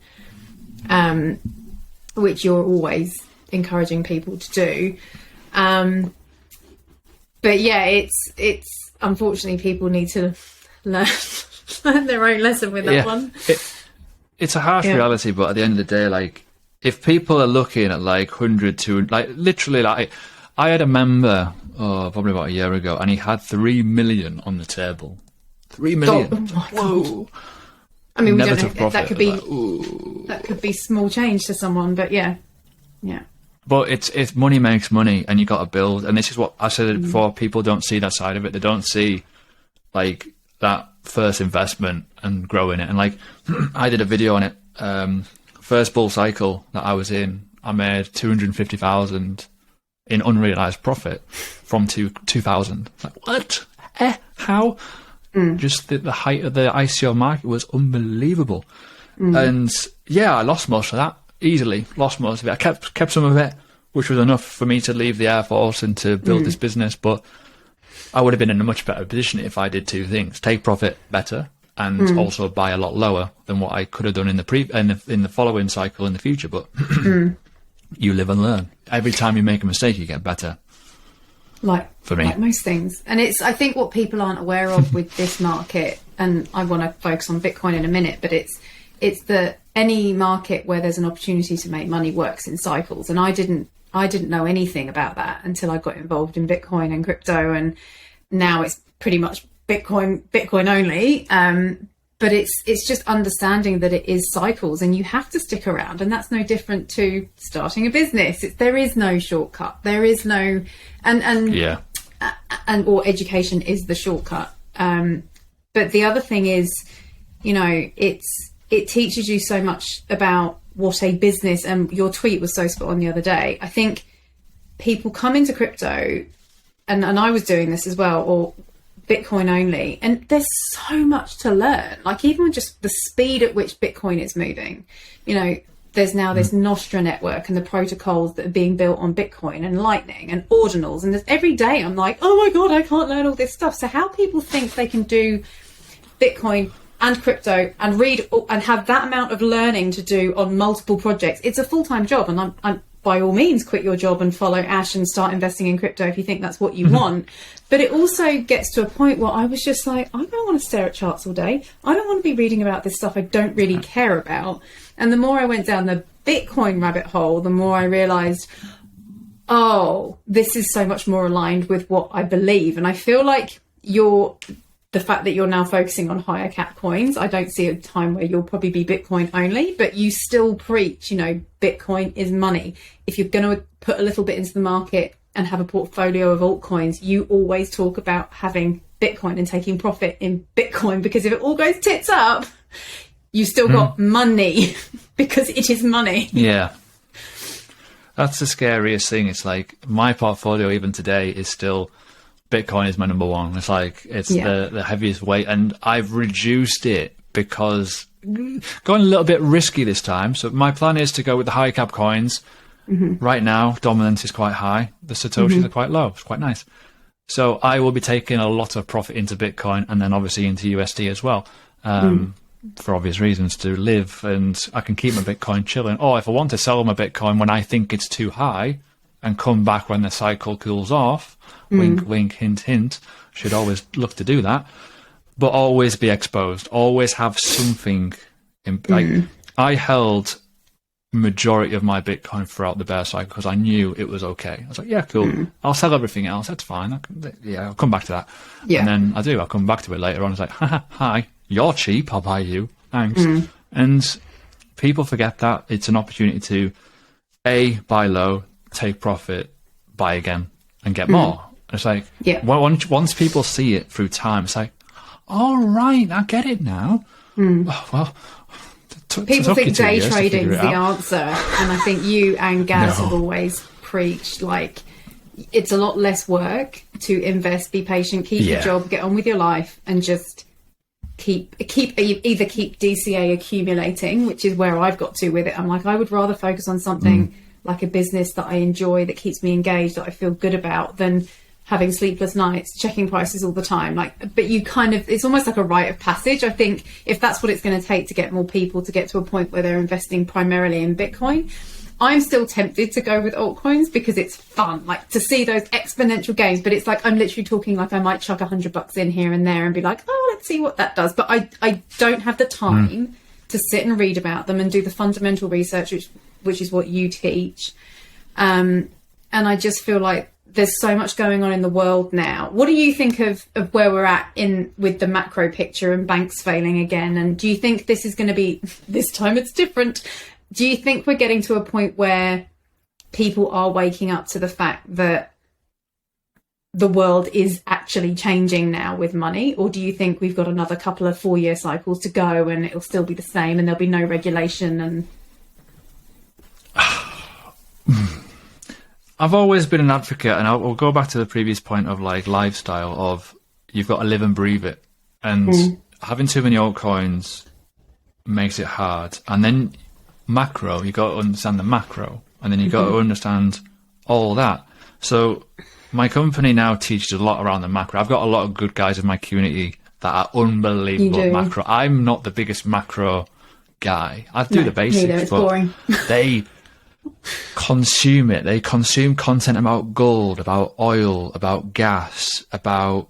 which you're always encouraging people to do. But yeah, it's unfortunately people need to learn their own lesson with that one. It's a harsh reality, but at the end of the day, like, if people are looking at like 100 to like literally, like, I had a member probably about a year ago, and he had 3 million on the table. 3 million. Oh, whoa! I mean, we don't know if that could be small change to someone, but yeah. But it's money makes money, and you got to build. And this is what I said before. People don't see that side of it. They don't see like that first investment and growing it. And like, I did a video on it. First bull cycle that I was in, I made 250,000 in unrealized profit from 2000. Like, what? How? Just the height of the ICO market was unbelievable. And yeah, I lost most of that easily. Lost most of it. I kept some of it, which was enough for me to leave the Air Force and to build this business. But I would have been in a much better position if I did two things: take profit better, and also buy a lot lower than what I could have done in the following cycle in the future. But you live and learn. Every time you make a mistake, you get better. Like, for me, like most things. And it's, I think what people aren't aware of with this market, and I want to focus on Bitcoin in a minute, but it's that any market where there's an opportunity to make money works in cycles. And I didn't know anything about that until I got involved in Bitcoin and crypto, and now it's pretty much Bitcoin only. But it's just understanding that it is cycles, and you have to stick around, and that's no different to starting a business. There is no shortcut. There is no, or education is the shortcut. But the other thing is, it teaches you so much about what a business, and your tweet was so spot on the other day. I think people come into crypto, and I was doing this as well, or Bitcoin only, and there's so much to learn. Like even just the speed at which Bitcoin is moving, you know, there's now this Nostra network and the protocols that are being built on Bitcoin and Lightning and ordinals. And every day I'm like, oh my God, I can't learn all this stuff. So how people think they can do Bitcoin and crypto and read and have that amount of learning to do on multiple projects, it's a full-time job. And I'm by all means, quit your job and follow Ash and start investing in crypto if you think that's what you want. But it also gets to a point where I was just like, I don't want to stare at charts all day. I don't want to be reading about this stuff I don't really care about. And the more I went down the Bitcoin rabbit hole, the more I realized, oh, this is so much more aligned with what I believe. And I feel like the fact that you're now focusing on higher cap coins, I don't see a time where you'll probably be Bitcoin only, but you still preach, you know, Bitcoin is money. If you're going to put a little bit into the market and have a portfolio of altcoins, you always talk about having Bitcoin and taking profit in Bitcoin, because if it all goes tits up, you still got money because it is money. Yeah. That's the scariest thing. It's like my portfolio even today is still Bitcoin is my number one. It's like it's the heaviest weight, and I've reduced it because going a little bit risky this time. So my plan is to go with the high cap coins. Right now, dominance is quite high. The Satoshis are quite low. It's quite nice. So I will be taking a lot of profit into Bitcoin and then obviously into USD as well. For obvious reasons, to live, and I can keep my Bitcoin chilling. Or if I want to sell my Bitcoin when I think it's too high and come back when the cycle cools off, wink, wink, hint, hint, should always look to do that, but always be exposed, always have something. I held majority of my Bitcoin throughout the bear cycle because I knew it was okay. I was like, yeah, cool. I'll sell everything else. That's fine. I'll come back to that. Yeah. And then I'll come back to it later on. It's like, hi, you're cheap. I'll buy you. Thanks. And people forget that it's an opportunity to buy low, take profit, buy again, and get more. It's like, once people see it through time, it's like, all right, I get it now. Well, people think day trading is the answer, and I think you and Gaz have always preached like it's a lot less work to invest, be patient, keep your job, get on with your life, and just keep DCA accumulating, which is where I've got to with it. I'm like, I would rather focus on something like a business that I enjoy, that keeps me engaged, that I feel good about, than having sleepless nights, checking prices all the time. But you it's almost like a rite of passage. I think if that's what it's going to take to get more people to get to a point where they're investing primarily in Bitcoin, I'm still tempted to go with altcoins because it's fun, like to see those exponential gains. But it's like, I'm literally talking like I might chuck $100 in here and there and be like, oh, let's see what that does. But I don't have the time to sit and read about them and do the fundamental research, which is what you teach. And I just feel like there's so much going on in the world now. What do you think of where we're at with the macro picture and banks failing again? And do you think this is going to be, this time it's different? Do you think we're getting to a point where people are waking up to the fact that the world is actually changing now with money? Or do you think we've got another couple of 4-year cycles to go and it'll still be the same and there'll be no regulation? And I've always been an advocate, and I'll go back to the previous point of like lifestyle of you've got to live and breathe it, and having too many altcoins makes it hard. And then macro, you got to understand the macro, and then you got to understand all that. So my company now teaches a lot around the macro. I've got a lot of good guys in my community that are unbelievable at macro. I'm not the biggest macro guy. I do the basics, it's but boring. They consume it. They consume content about gold, about oil, about gas, about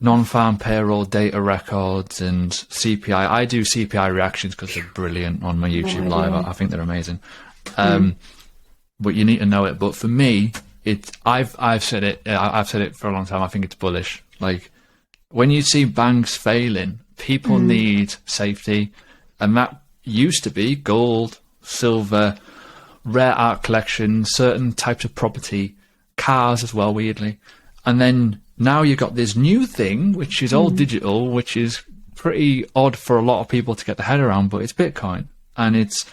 non-farm payroll data records and CPI. I do CPI reactions because they're brilliant on my YouTube live. I think they're amazing. But you need to know it. But for me, I've said it. I've said it for a long time. I think it's bullish. Like when you see banks failing, people need safety, and that used to be gold, silver, rare art collections, certain types of property, cars as well, weirdly. And then now you've got this new thing, which is all digital, which is pretty odd for a lot of people to get their head around, but it's Bitcoin. And it's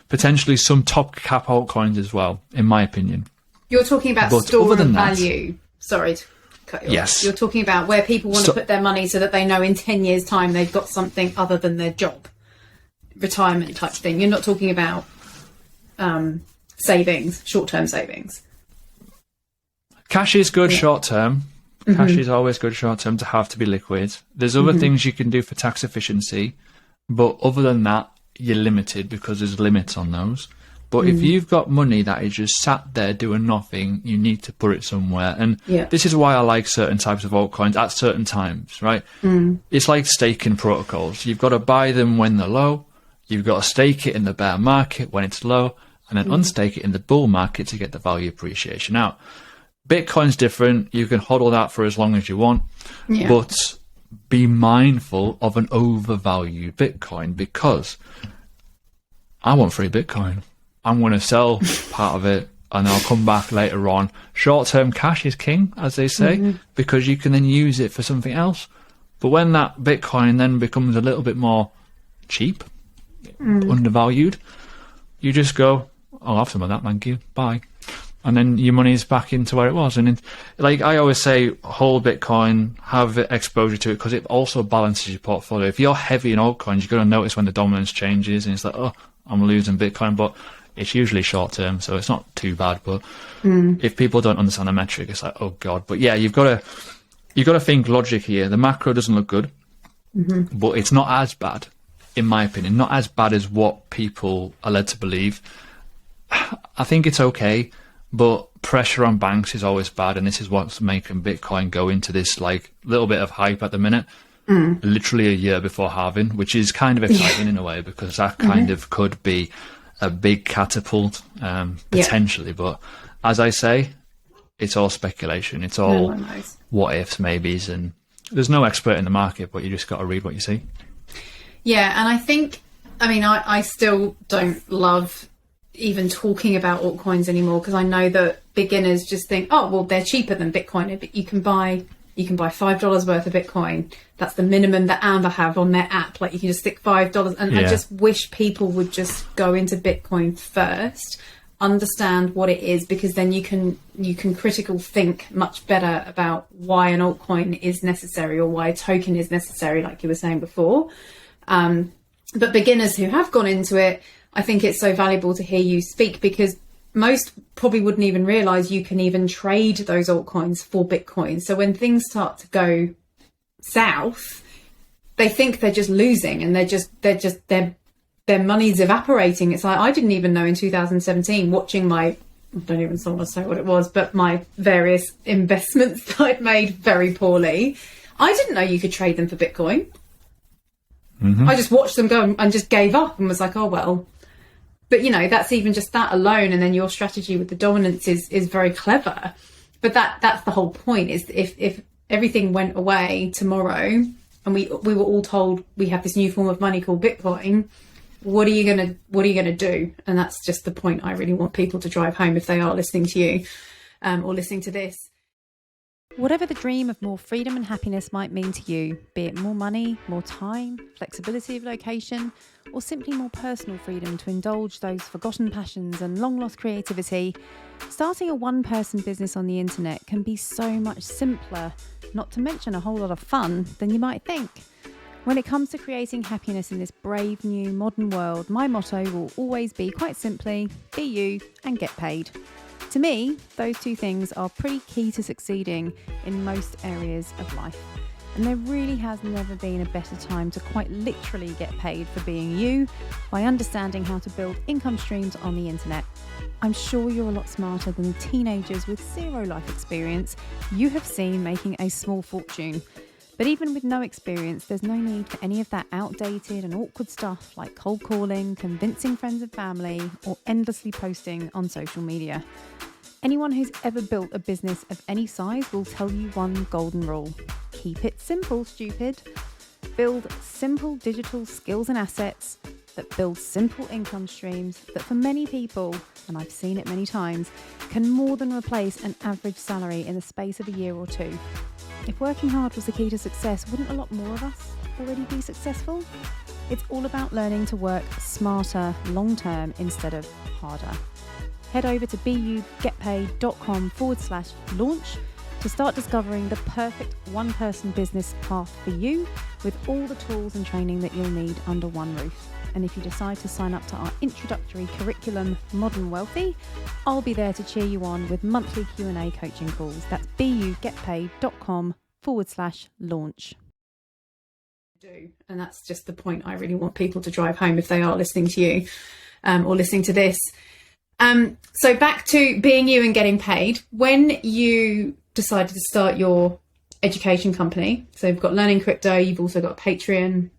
potentially some top cap altcoins as well, in my opinion. You're talking about store of value. Sorry to cut you off. Yes. You're talking about where people want to put their money so that they know in 10 years' time they've got something other than their job, retirement type thing. You're not talking about savings, short-term savings. Cash is good short-term. Cash is always good short-term to have to be liquid. There's other things you can do for tax efficiency, but other than that, you're limited because there's limits on those. But if you've got money that is just sat there doing nothing, you need to put it somewhere. And this is why I like certain types of altcoins at certain times, right? It's like staking protocols. You've got to buy them when they're low. You've got to stake it in the bear market when it's low, and then unstake it in the bull market to get the value appreciation out. Bitcoin's different. You can hodl that for as long as you want, but be mindful of an overvalued Bitcoin, because I want free Bitcoin. I'm going to sell part of it and I'll come back later on. Short-term cash is king, as they say, because you can then use it for something else. But when that Bitcoin then becomes a little bit more cheap, undervalued, you just go, I'll have some of that, thank you, bye. And then your money's back into where it was. And like I always say, hold Bitcoin, have exposure to it, because it also balances your portfolio. If you're heavy in altcoins, you're going to notice when the dominance changes and it's like, oh, I'm losing Bitcoin. But it's usually short term, so it's not too bad. But if people don't understand the metric, it's like, oh God. But yeah, you've got to think logic here. The macro doesn't look good, but it's not as bad, in my opinion, not as bad as what people are led to believe. I think it's okay, but pressure on banks is always bad, and this is what's making Bitcoin go into this like little bit of hype at the minute. Literally a year before halving, which is kind of exciting in a way, because that kind of could be a big catapult potentially. But as I say, it's all speculation. It's all what ifs, maybes, and there's no expert in the market, but you just got to read what you see. Yeah, and I think, I still don't love even talking about altcoins anymore, because I know that beginners just think, oh, well, they're cheaper than Bitcoin, but you can buy $5 worth of Bitcoin. That's the minimum that Amber have on their app. Like, you can just stick $5. And I just wish people would just go into Bitcoin first, understand what it is, because then you can critical think much better about why an altcoin is necessary or why a token is necessary, like you were saying before. But beginners who have gone into it, I think it's so valuable to hear you speak, because most probably wouldn't even realize you can even trade those altcoins for Bitcoin. So when things start to go south, they think they're just losing, and their money's evaporating. It's like, I didn't even know in 2017, watching I don't even want to say what it was, but my various investments that I'd made very poorly, I didn't know you could trade them for Bitcoin. I just watched them go and just gave up and was like, oh well. But that's even just that alone, and then your strategy with the dominance is very clever. But that's the whole point, is if everything went away tomorrow and we were all told we have this new form of money called Bitcoin, what are you gonna do? And that's just the point I really want people to drive home if they are listening to you or listening to this. Whatever the dream of more freedom and happiness might mean to you, be it more money, more time, flexibility of location, or simply more personal freedom to indulge those forgotten passions and long-lost creativity, starting a one-person business on the internet can be so much simpler, not to mention a whole lot of fun, than you might think. When it comes to creating happiness in this brave new modern world, my motto will always be, quite simply, be you and get paid. To me, those two things are pretty key to succeeding in most areas of life. And there really has never been a better time to quite literally get paid for being you, by understanding how to build income streams on the internet. I'm sure you're a lot smarter than the teenagers with zero life experience you have seen making a small fortune. But even with no experience, there's no need for any of that outdated and awkward stuff like cold calling, convincing friends and family, or endlessly posting on social media. Anyone who's ever built a business of any size will tell you one golden rule. Keep it simple, stupid. Build simple digital skills and assets that build simple income streams that for many people, and I've seen it many times, can more than replace an average salary in the space of a year or two. If working hard was the key to success, wouldn't a lot more of us already be successful? It's all about learning to work smarter, long-term, instead of harder. Head over to beyougetpaid.com/launch to start discovering the perfect one-person business path for you with all the tools and training that you'll need under one roof. And if you decide to sign up to our introductory curriculum, Modern Wealthy, I'll be there to cheer you on with monthly Q&A coaching calls. That's bugetpaid.com/launch. And that's just the point I really want people to drive home if they are listening to you or listening to this. So back to being you and getting paid. When you decided to start your education company, so you've got Learning Crypto, you've also got Patreon,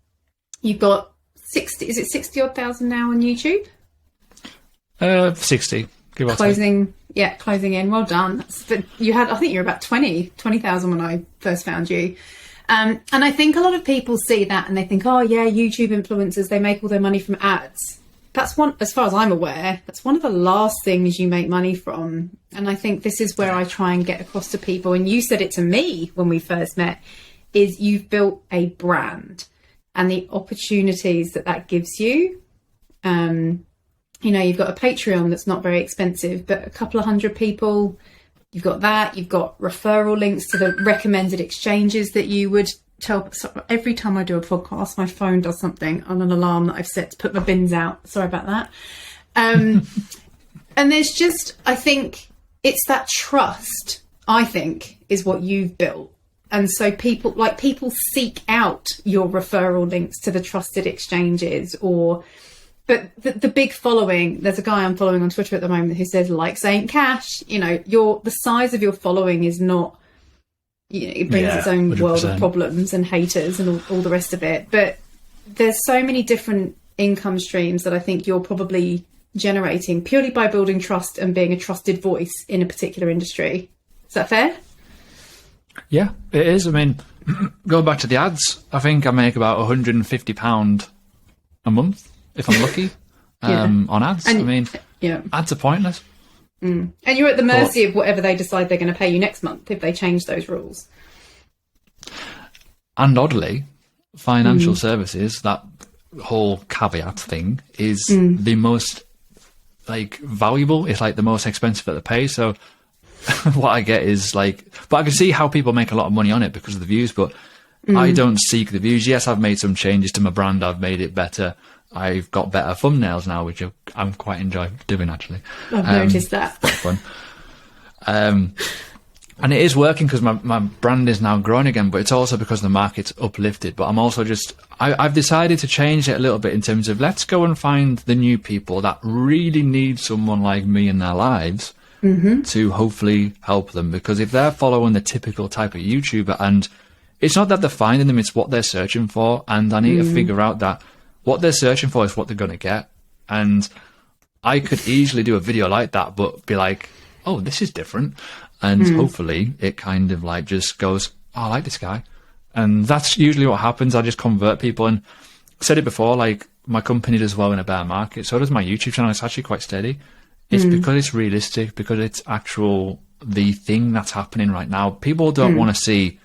you've got 60 odd thousand now on YouTube? 60, give or take. Closing in. Well done. But I think you're about 20,000 when I first found you. And I think a lot of people see that and they think, oh yeah, YouTube influencers, they make all their money from ads. That's one, as far as I'm aware, that's one of the last things you make money from. And I think this is where I try and get across to people. And you said it to me when we first met, is you've built a brand and the opportunities that gives you. You've got a Patreon that's not very expensive, but a couple of hundred people, you've got that. You've got referral links to the recommended exchanges that you would tell. Every time I do a podcast, my phone does something on an alarm that I've set to put my bins out. Sorry about that. And there's just, I think it's that trust, I think, is what you've built. And so people seek out your referral links to the trusted exchanges but the big following, there's a guy I'm following on Twitter at the moment who says likes ain't cash. The size of your following is not, it brings its own 100%. World of problems and haters and all the rest of it. But there's so many different income streams that I think you're probably generating purely by building trust and being a trusted voice in a particular industry. Is that fair? Yeah, it is. I mean, going back to the ads, I think I make about £150 a month, if I'm lucky, on ads. Ads are pointless. And you're at the mercy of whatever they decide they're going to pay you next month if they change those rules. And oddly, financial services, that whole caveat thing, is the most valuable. It's the most expensive at the pay. So what I get is but I can see how people make a lot of money on it because of the views, but I don't seek the views. Yes, I've made some changes to my brand. I've made it better. I've got better thumbnails now, which I'm quite enjoying doing, actually. I've noticed that. Quite fun. And it is working because my brand is now growing again, but it's also because the market's uplifted. But I'm also I've decided to change it a little bit in terms of let's go and find the new people that really need someone like me in their lives to hopefully help them. Because if they're following the typical type of YouTuber, and it's not that they're finding them, it's what they're searching for. And I need to figure out that what they're searching for is what they're going to get. And I could easily do a video like that, but be like, oh, this is different. And hopefully it kind of just goes, oh, I like this guy. And that's usually what happens. I just convert people. And I said it before, my company does well in a bear market. So does my YouTube channel. It's actually quite steady. It's because it's realistic, because it's the thing that's happening right now. People don't want to see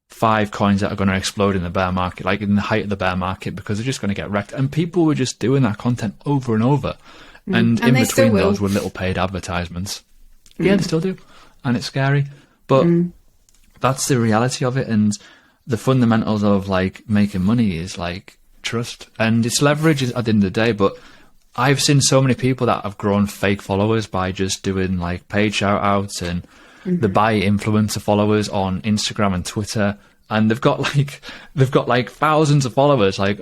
5 coins that are going to explode in the bear market, in the height of the bear market, because they're just going to get wrecked. And people were just doing that content over and over. And in between those were little paid advertisements. Yeah, they still do. And it's scary. But that's the reality of it. And the fundamentals of making money is trust. And it's leverage at the end of the day. But I've seen so many people that have grown fake followers by just doing paid shout outs and the buy influencer followers on Instagram and Twitter, and they've got thousands of followers. I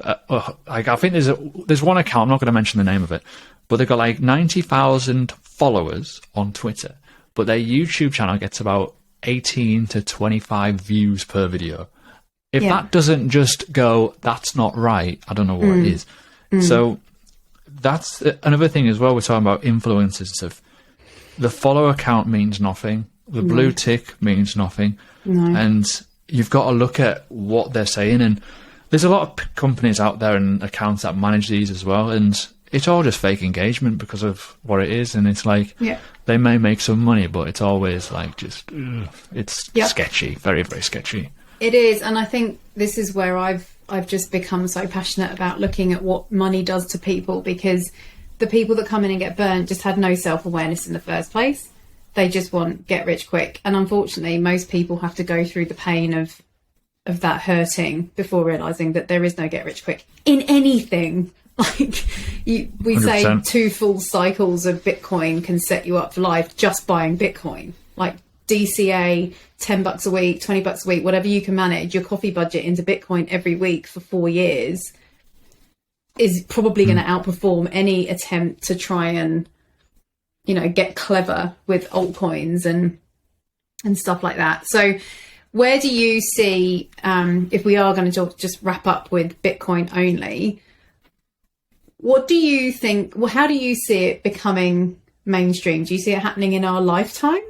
think there's one account, I'm not going to mention the name of it, but they've got 90,000 followers on Twitter, but their YouTube channel gets about 18 to 25 views per video. If that doesn't just go, that's not right, I don't know what it is. So that's another thing as well. We're talking about influencers and stuff. The follower count means nothing. The blue tick means nothing. No. And you've got to look at what they're saying. And there's a lot of companies out there and accounts that manage these as well. And it's all just fake engagement because of what it is. And it's they may make some money, but it's always it's sketchy, very, very sketchy. It is. And I think this is where I've just become so passionate about looking at what money does to people, because the people that come in and get burnt just had no self-awareness in the first place. They just want get rich quick. And unfortunately, most people have to go through the pain of that hurting before realizing that there is no get rich quick in anything. Like we 100%. say 2 full cycles of Bitcoin can set you up for life just buying Bitcoin. Like DCA, $10 a week, $20 a week, whatever you can manage your coffee budget into Bitcoin every week for 4 years is probably going to outperform any attempt to try and, you know, get clever with altcoins and stuff like that. So where do you see, if we are going to just wrap up with Bitcoin only, what do you think, well, how do you see it becoming mainstream? Do you see it happening in our lifetime?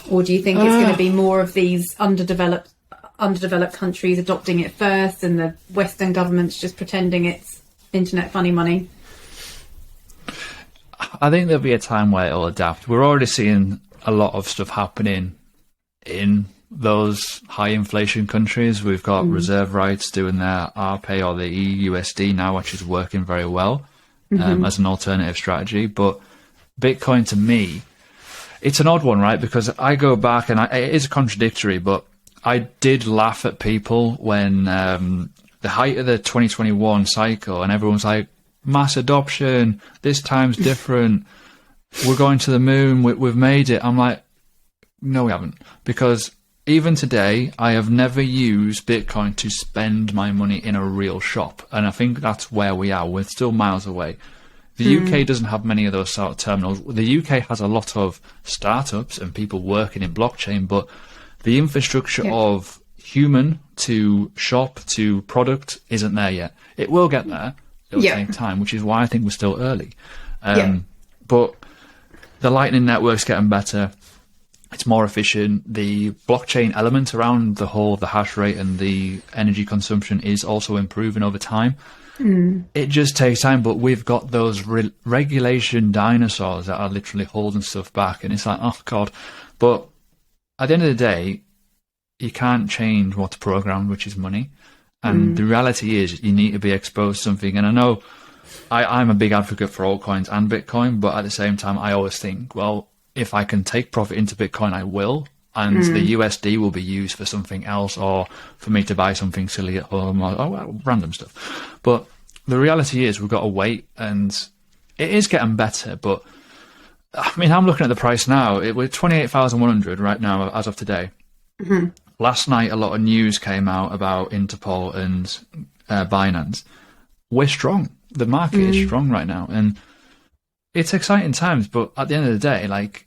Or do you think it's going to be more of these underdeveloped countries adopting it first and the Western governments just pretending it's internet funny money? I think there'll be a time where it'll adapt. We're already seeing a lot of stuff happening in those high inflation countries. We've got reserve rights doing their RPay or the EUSD now, which is working very well as an alternative strategy. But Bitcoin, to me, it's an odd one, right? Because I go back and it is contradictory, but I did laugh at people when the height of the 2021 cycle and everyone's like, mass adoption, this time's different, we're going to the moon, we've made it. I'm like, no, we haven't. Because even today, I have never used Bitcoin to spend my money in a real shop. And I think that's where we are. We're still miles away. The UK doesn't have many of those sort of terminals. The UK has a lot of startups and people working in blockchain, but the infrastructure of human to shop to product isn't there yet. It will get there. It'll take time, which is why I think we're still early. But the Lightning Network's getting better. It's more efficient. The blockchain element around the hash rate and the energy consumption is also improving over time. It just takes time, but we've got those regulation dinosaurs that are literally holding stuff back, and it's like, oh God. But at the end of the day, you can't change what's programmed, which is money. And the reality is you need to be exposed to something. And I know I'm a big advocate for altcoins and Bitcoin, but at the same time, I always think, well, if I can take profit into Bitcoin, I will. And the USD will be used for something else, or for me to buy something silly at home, or random stuff. But the reality is we've got to wait, and it is getting better. But I mean, I'm looking at the price now. We're 28,100 right now as of today. Last night, a lot of news came out about Interpol and Binance. We're strong. The market is strong right now, and it's exciting times. But at the end of the day, like,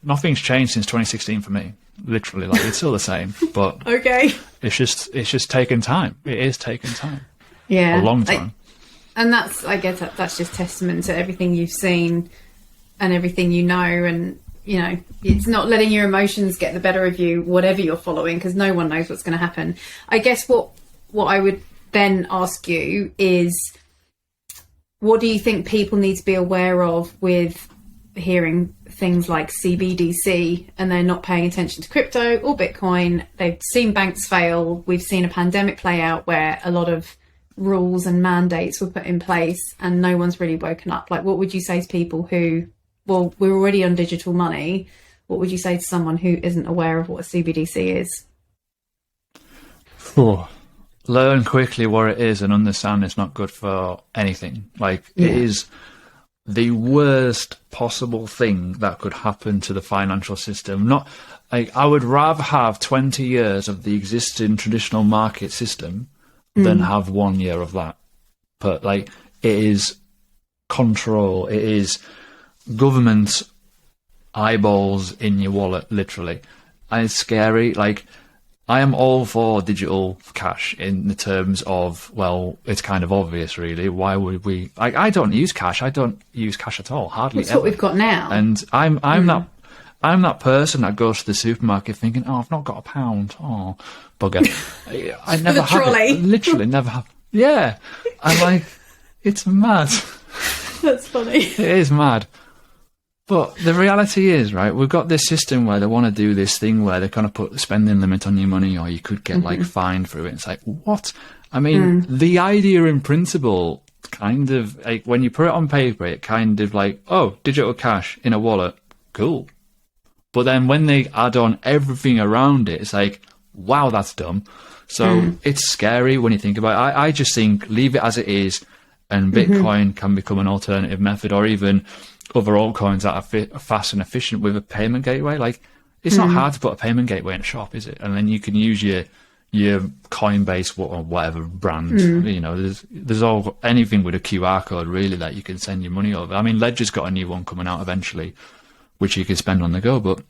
nothing's changed since 2016 for me. Literally, like, it's still the same. But okay, it's just taking time. It is taking time. Yeah, a long time. And I guess that's just testament to everything you've seen and everything you know, and you know, it's not letting your emotions get the better of you, whatever you're following, because no one knows what's going to happen. I guess what I would then ask you is, what do you think people need to be aware of with hearing things like CBDC and they're not paying attention to crypto or Bitcoin? They've seen banks fail. We've seen a pandemic play out where a lot of rules and mandates were put in place and no one's really woken up. Like, what would you say to people who, well, we're already on digital money. What would you say to someone who isn't aware of what a CBDC is? Learn quickly what it is and understand it's not good for anything. Like, it is the worst possible thing that could happen to the financial system. Not like, I would rather have 20 years of the existing traditional market system than have 1 year of that. But like, it is control. It is government eyeballs in your wallet, literally. And it's scary. Like, I am all for digital cash in the terms of, well, it's kind of obvious, really. Why would we? Like, I don't use cash. I don't use cash at all, hardly That's ever. what we've got now. And I'm that person that goes to the supermarket thinking, oh, I've not got £1. Oh, bugger. I never have it. Literally never have. Yeah. I'm like, it's mad. That's funny. It is mad. But the reality is, right, we've got this system where they want to do this thing where they're going to put a spending limit on your money, or you could get like fined through it. It's like, what? I mean, the idea in principle kind of like when you put it on paper, it kind of like, oh, digital cash in a wallet, cool. But then when they add on everything around it, it's like, wow, that's dumb. So it's scary when you think about it. I just think leave it as it is, and Bitcoin can become an alternative method, or even other altcoins that are fast and efficient with a payment gateway. Like, it's not hard to put a payment gateway in a shop, is it? And then you can use your Coinbase or whatever brand. You know, there's all anything with a QR code really that you can send your money over. I mean, Ledger's got a new one coming out eventually, which you can spend on the go, but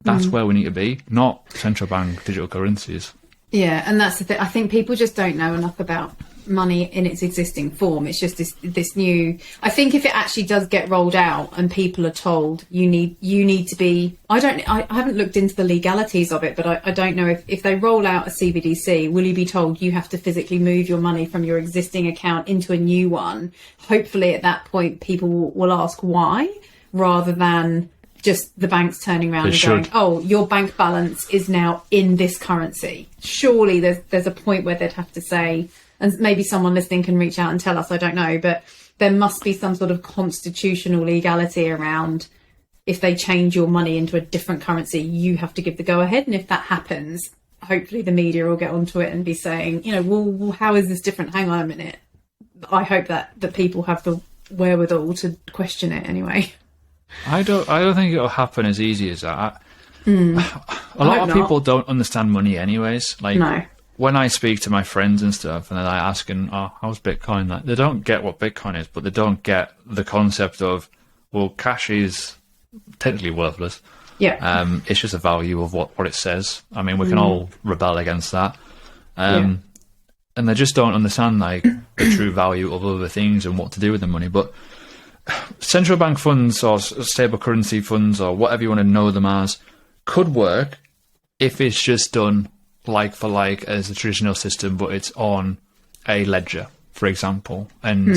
that's where we need to be, not central bank digital currencies. Yeah, and that's the thing. I think people just don't know enough about money in its existing form. It's just this new. I think if it actually does get rolled out and people are told you need to be. I haven't looked into the legalities of it, but I don't know if they roll out a CBDC, will you be told you have to physically move your money from your existing account into a new one? Hopefully, at that point, people will ask why, rather than just the banks turning around and going, oh, your bank balance is now in this currency. Surely there's a point where they'd have to say, and maybe someone listening can reach out and tell us, I don't know, but there must be some sort of constitutional legality around if they change your money into a different currency, you have to give the go ahead. And if that happens, hopefully the media will get onto it and be saying, you know, well, how is this different? Hang on a minute. I hope that people have the wherewithal to question it anyway. I don't think it'll happen as easy as that. A lot of people don't understand money anyways. Like, when I speak to my friends and stuff, and they're like asking, oh, how's Bitcoin? Like, they don't get what Bitcoin is, but they don't get the concept of, well, cash is technically worthless. Yeah. It's just a value of what it says. I mean, we can all rebel against that. And they just don't understand, like, the true value of other things and what to do with the money. But central bank funds or stable currency funds or whatever you want to know them as could work if it's just done like for like as a traditional system, but it's on a ledger, for example. And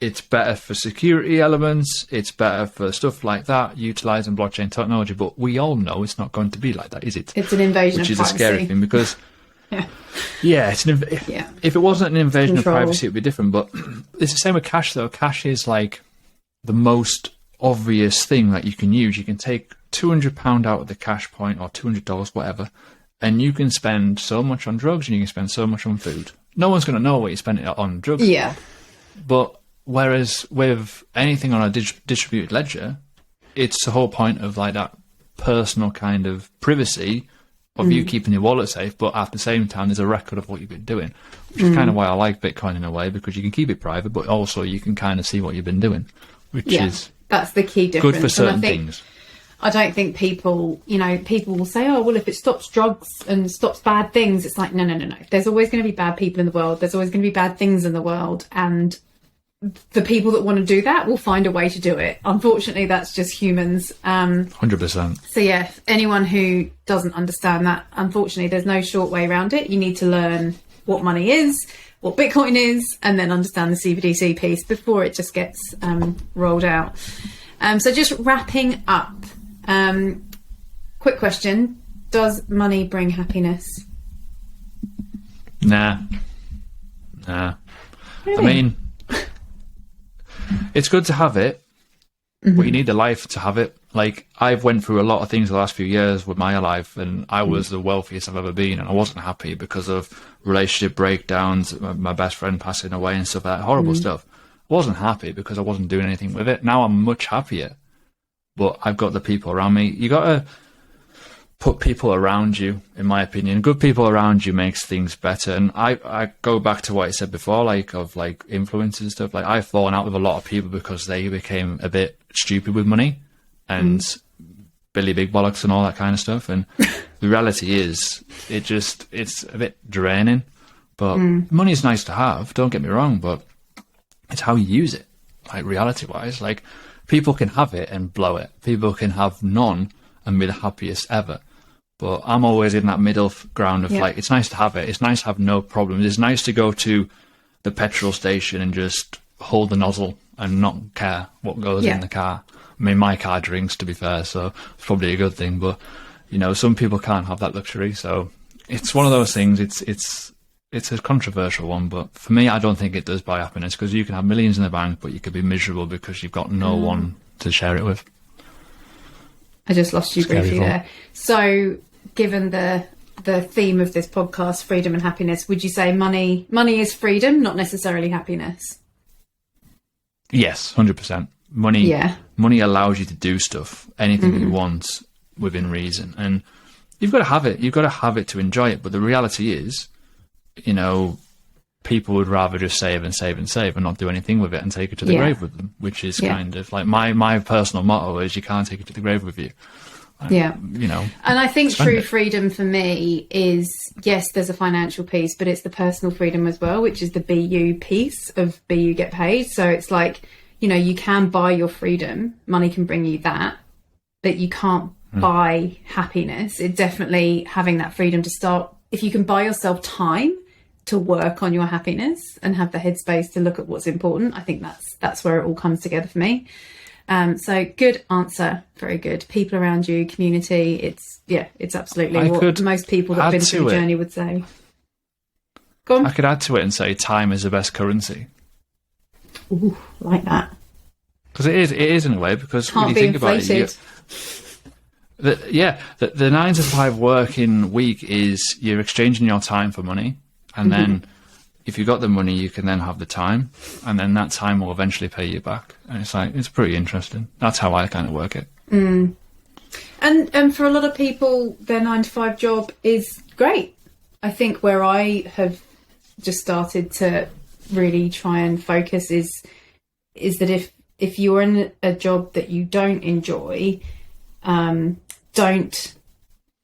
it's better for security elements, it's better for stuff like that, utilising blockchain technology. But we all know it's not going to be like that, is it? It's an invasion of privacy. Which is a scary thing because... if it wasn't an invasion of privacy, it'd be different. But it's the same with cash, though. Cash is like the most obvious thing that you can use. You can take £200 out of the cash point, or $200, whatever, and you can spend so much on drugs and you can spend so much on food. No one's going to know what you spent it on drugs. Yeah. But whereas with anything on a distributed ledger, it's the whole point of like that personal kind of privacy of you keeping your wallet safe, but at the same time, there's a record of what you've been doing, which is kind of why I like Bitcoin in a way, because you can keep it private, but also you can kind of see what you've been doing, which is that's the key difference. Good for certain things. I don't think people will say, oh, well, if it stops drugs and stops bad things, it's like, no. There's always going to be bad people in the world. There's always going to be bad things in the world. And the people that want to do that will find a way to do it. Unfortunately, that's just humans. 100%. So, yeah, anyone who doesn't understand that, unfortunately, there's no short way around it. You need to learn what money is, what Bitcoin is, and then understand the CBDC piece before it just gets rolled out. So just wrapping up. Quick question. Does money bring happiness? Nah. Really? I mean, it's good to have it, but you need the life to have it. Like, I've went through a lot of things the last few years with my life, and I was the wealthiest I've ever been, and I wasn't happy because of relationship breakdowns, my best friend passing away and stuff like that, horrible stuff. I wasn't happy because I wasn't doing anything with it. Now I'm much happier, but I've got the people around me. You got to put people around you, in my opinion. Good people around you makes things better. And I go back to what I said before, like, of like influences and stuff. Like, I've fallen out with a lot of people because they became a bit stupid with money and Billy Big Bollocks and all that kind of stuff. And the reality is, it's a bit draining. But money's nice to have, don't get me wrong, but it's how you use it, like, reality-wise. Like, people can have it and blow it. People can have none and be the happiest ever. But I'm always in that middle ground of like, it's nice to have it. It's nice to have no problems. It's nice to go to the petrol station and just hold the nozzle and not care what goes in the car. I mean, my car drinks, to be fair, so it's probably a good thing. But, you know, some people can't have that luxury. So it's one of those things. It's it's a controversial one, but for me, I don't think it does buy happiness, because you can have millions in the bank, but you could be miserable because you've got no one to share it with. I just lost you Scary briefly thought. there. So, given the theme of this podcast, freedom and happiness, would you say money is freedom, not necessarily happiness? Yes, 100%. Money allows you to do stuff, anything that you want, within reason, and you've got to have it. You've got to have it to enjoy it. But the reality is, people would rather just save and save and save and not do anything with it and take it to the grave with them, which is kind of like my personal motto is, you can't take it to the grave with you. And I think true freedom for me is, yes, there's a financial piece, but it's the personal freedom as well, which is the BU piece of BU get paid. So it's like, you can buy your freedom, money can bring you that, but you can't buy happiness. It definitely, having that freedom to start, if you can buy yourself time to work on your happiness and have the headspace to look at what's important, I think that's where it all comes together for me. So good answer. Very good. People around you, community. It's absolutely what most people that have been through the journey would say. Go on. I could add to it and say time is the best currency. Ooh, like that. Because it is in a way, because when you think about it, the 9 to 5 working week is, you're exchanging your time for money, and then if you've got the money, you can then have the time, and then that time will eventually pay you back. And it's pretty interesting. That's how I kind of work it. And for a lot of people, their 9 to 5 job is great. I think where I have just started to really try and focus is that if you're in a job that you don't enjoy, don't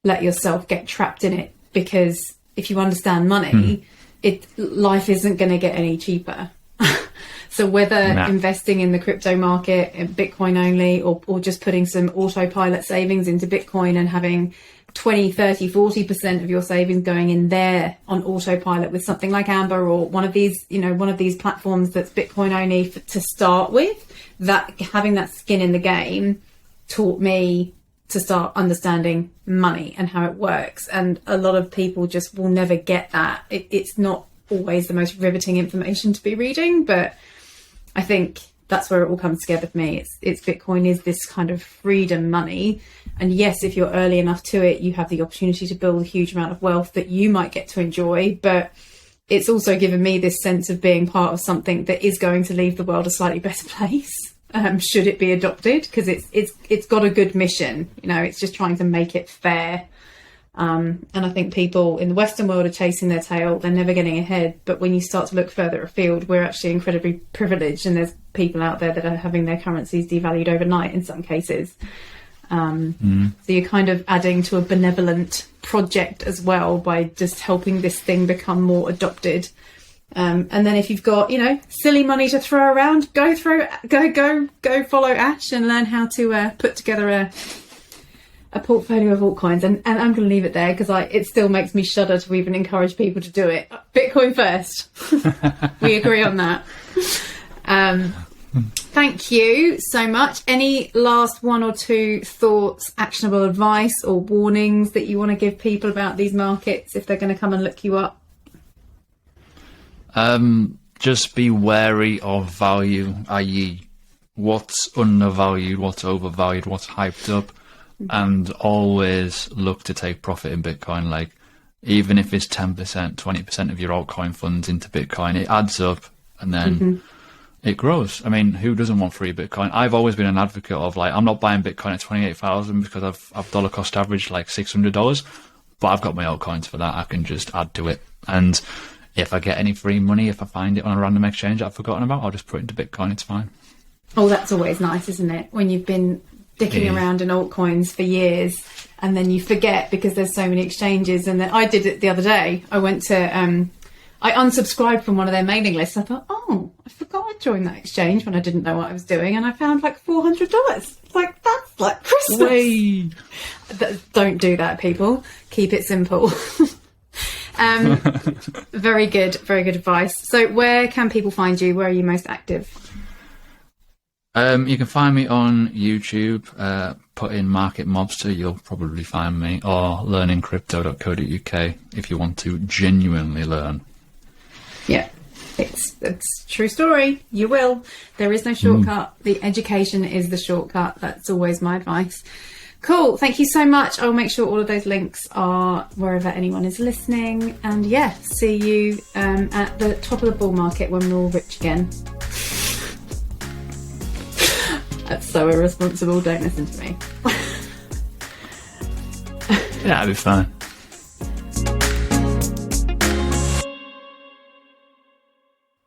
let yourself get trapped in it, because if you understand money, life isn't going to get any cheaper. So whether investing in the crypto market, in Bitcoin only, or just putting some autopilot savings into Bitcoin and having 20, 30, 40% of your savings going in there on autopilot with something like Amber or one of these platforms that's Bitcoin only to start with, that having that skin in the game taught me to start understanding money and how it works. And a lot of people just will never get that. It's not always the most riveting information to be reading, but I think that's where it all comes together for me. It's Bitcoin is this kind of freedom money. And yes, if you're early enough to it, you have the opportunity to build a huge amount of wealth that you might get to enjoy. But it's also given me this sense of being part of something that is going to leave the world a slightly better place. Should it be adopted, because it's got a good mission. It's just trying to make it fair. And I think people in the Western world are chasing their tail. They're never getting ahead. But when you start to look further afield, we're actually incredibly privileged. And there's people out there that are having their currencies devalued overnight in some cases. So you're kind of adding to a benevolent project as well by just helping this thing become more adopted. And then if you've got, silly money to throw around, go follow Ash and learn how to put together a portfolio of altcoins. And I'm going to leave it there, because it still makes me shudder to even encourage people to do it. Bitcoin first. We agree on that. Thank you so much. Any last 1 or 2 thoughts, actionable advice or warnings that you want to give people about these markets if they're going to come and look you up? Just be wary of value, i.e. what's undervalued, what's overvalued, what's hyped up, and always look to take profit in Bitcoin. Like, even if it's 10%, 20% of your altcoin funds into Bitcoin, it adds up, and then it grows. I mean, who doesn't want free Bitcoin? I've always been an advocate of, like, I'm not buying Bitcoin at 28,000 because I've dollar cost averaged like $600, but I've got my altcoins for that. I can just add to it. And if I get any free money, if I find it on a random exchange that I've forgotten about, I'll just put it into Bitcoin. It's fine. Oh, that's always nice, isn't it? When you've been dicking around in altcoins for years and then you forget because there's so many exchanges. And then I did it the other day. I went to, I unsubscribed from one of their mailing lists. I thought, I forgot I joined that exchange when I didn't know what I was doing. And I found like $400. Like, that's like Christmas. Way. Don't do that, people. Keep it simple. Very good advice. So where can people find you? Where are you most active? You can find me on YouTube. Put in Market Mobster, you'll probably find me, or learningcrypto.co.uk if you want to genuinely learn. Yeah, it's true story. You will. There is no shortcut. The education is the shortcut. That's always my advice. Cool. Thank you so much. I'll make sure all of those links are wherever anyone is listening. And yeah, see you at the top of the bull market when we're all rich again. That's so irresponsible. Don't listen to me. Yeah, it'll be fine.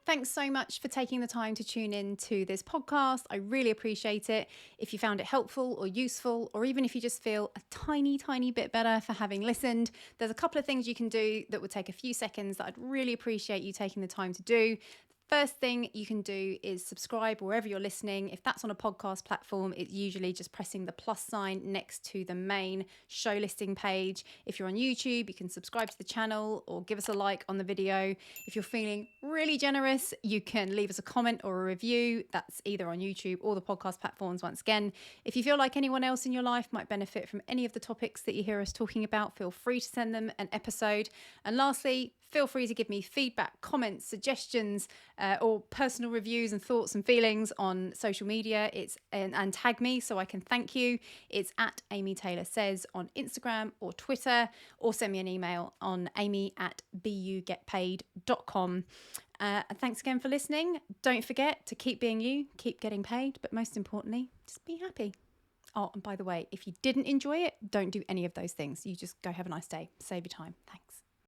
Thanks so much for taking the time to tune in to this podcast. I really appreciate it. If you found it helpful or useful, or even if you just feel a tiny, tiny bit better for having listened, there's a couple of things you can do that would take a few seconds that I'd really appreciate you taking the time to do. First thing you can do is subscribe wherever you're listening. If that's on a podcast platform, it's usually just pressing the plus sign next to the main show listing page. If you're on YouTube, you can subscribe to the channel or give us a like on the video. If you're feeling really generous, you can leave us a comment or a review. That's either on YouTube or the podcast platforms once again. If you feel like anyone else in your life might benefit from any of the topics that you hear us talking about, feel free to send them an episode. And lastly, feel free to give me feedback, comments, suggestions, or personal reviews and thoughts and feelings on social media. And tag me so I can thank you. It's at Amy Taylor Says on Instagram or Twitter, or send me an email on amy@bugetpaid.com. And thanks again for listening. Don't forget to keep being you, keep getting paid, but most importantly, just be happy. Oh, and by the way, if you didn't enjoy it, don't do any of those things. You just go have a nice day. Save your time. Thanks.